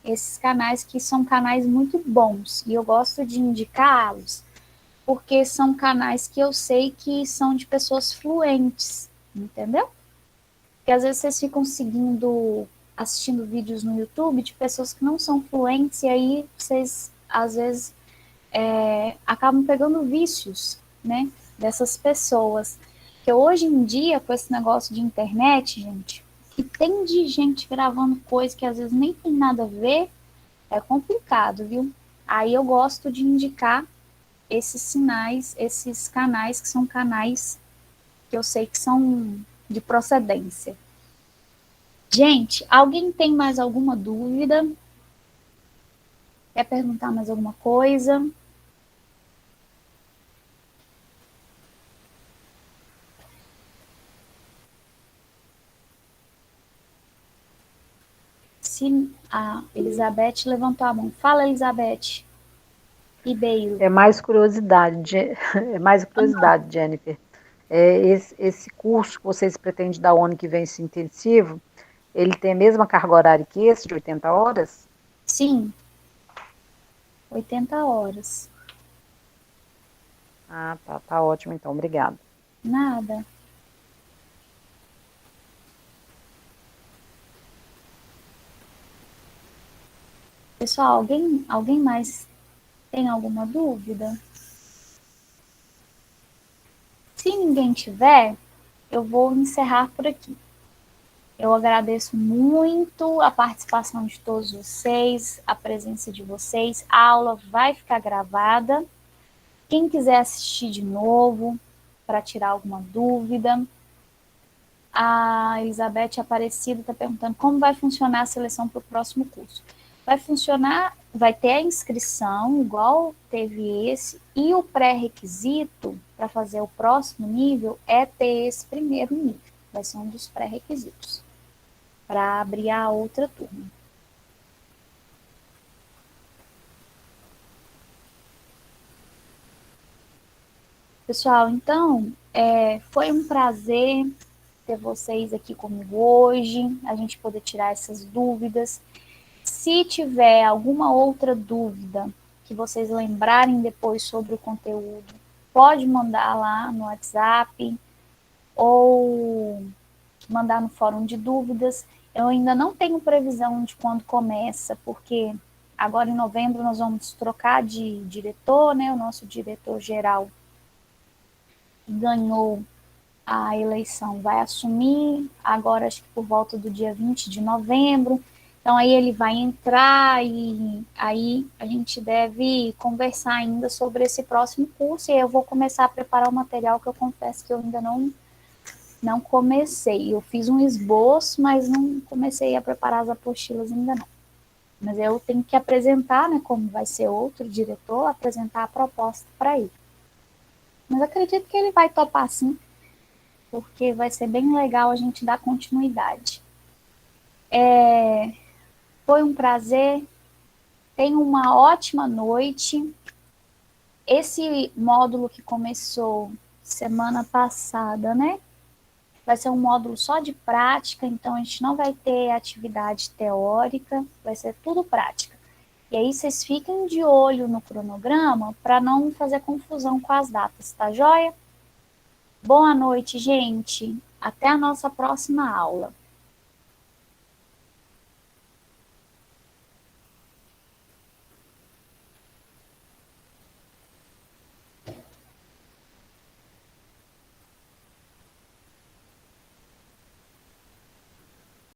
esses canais, que são canais muito bons, e eu gosto de indicá-los, porque são canais que eu sei que são de pessoas fluentes, entendeu? Porque às vezes vocês ficam assistindo vídeos no YouTube de pessoas que não são fluentes, e aí vocês, às vezes, acabam pegando vícios, né, dessas pessoas. Que hoje em dia, com esse negócio de internet, gente, que tem de gente gravando coisa que às vezes nem tem nada a ver, é complicado, viu? Aí eu gosto de indicar esses sinais, esses canais que são canais que eu sei que são de procedência. Gente, alguém tem mais alguma dúvida? Quer perguntar mais alguma coisa? se a Elizabeth levantou a mão. Fala, Elizabeth. Ribeiro.
É mais curiosidade, Jennifer. Esse curso que vocês pretendem dar o ano que vem, esse intensivo, ele tem a mesma carga horária que esse, de 80 horas?
Sim, 80 horas.
Ah, tá ótimo então, obrigada.
Nada. Pessoal, alguém mais tem alguma dúvida? Se ninguém tiver, eu vou encerrar por aqui. Eu agradeço muito a participação de todos vocês, a presença de vocês. A aula vai ficar gravada. Quem quiser assistir de novo, para tirar alguma dúvida. A Elizabeth Aparecida está perguntando como vai funcionar a seleção para o próximo curso. Vai funcionar, vai ter a inscrição, igual teve esse, e o pré-requisito para fazer o próximo nível é ter esse primeiro nível. Vai ser um dos pré-requisitos para abrir a outra turma. Pessoal, então, foi um prazer ter vocês aqui comigo hoje, a gente poder tirar essas dúvidas. Se tiver alguma outra dúvida que vocês lembrarem depois sobre o conteúdo, pode mandar lá no WhatsApp ou mandar no fórum de dúvidas. Eu ainda não tenho previsão de quando começa, porque agora em novembro nós vamos trocar de diretor, né? O nosso diretor-geral ganhou a eleição, vai assumir agora, acho que por volta do dia 20 de novembro. Então, aí ele vai entrar e aí a gente deve conversar ainda sobre esse próximo curso e eu vou começar a preparar o material que eu confesso que eu ainda não comecei. Eu fiz um esboço, mas não comecei a preparar as apostilas ainda não. Mas eu tenho que apresentar, né, como vai ser outro diretor, apresentar a proposta para ele. Mas acredito que ele vai topar sim, porque vai ser bem legal a gente dar continuidade. Foi um prazer, tenha uma ótima noite. Esse módulo que começou semana passada, né? Vai ser um módulo só de prática, então a gente não vai ter atividade teórica, vai ser tudo prática. E aí vocês fiquem de olho no cronograma para não fazer confusão com as datas, tá joia? Boa noite, gente. Até a nossa próxima aula.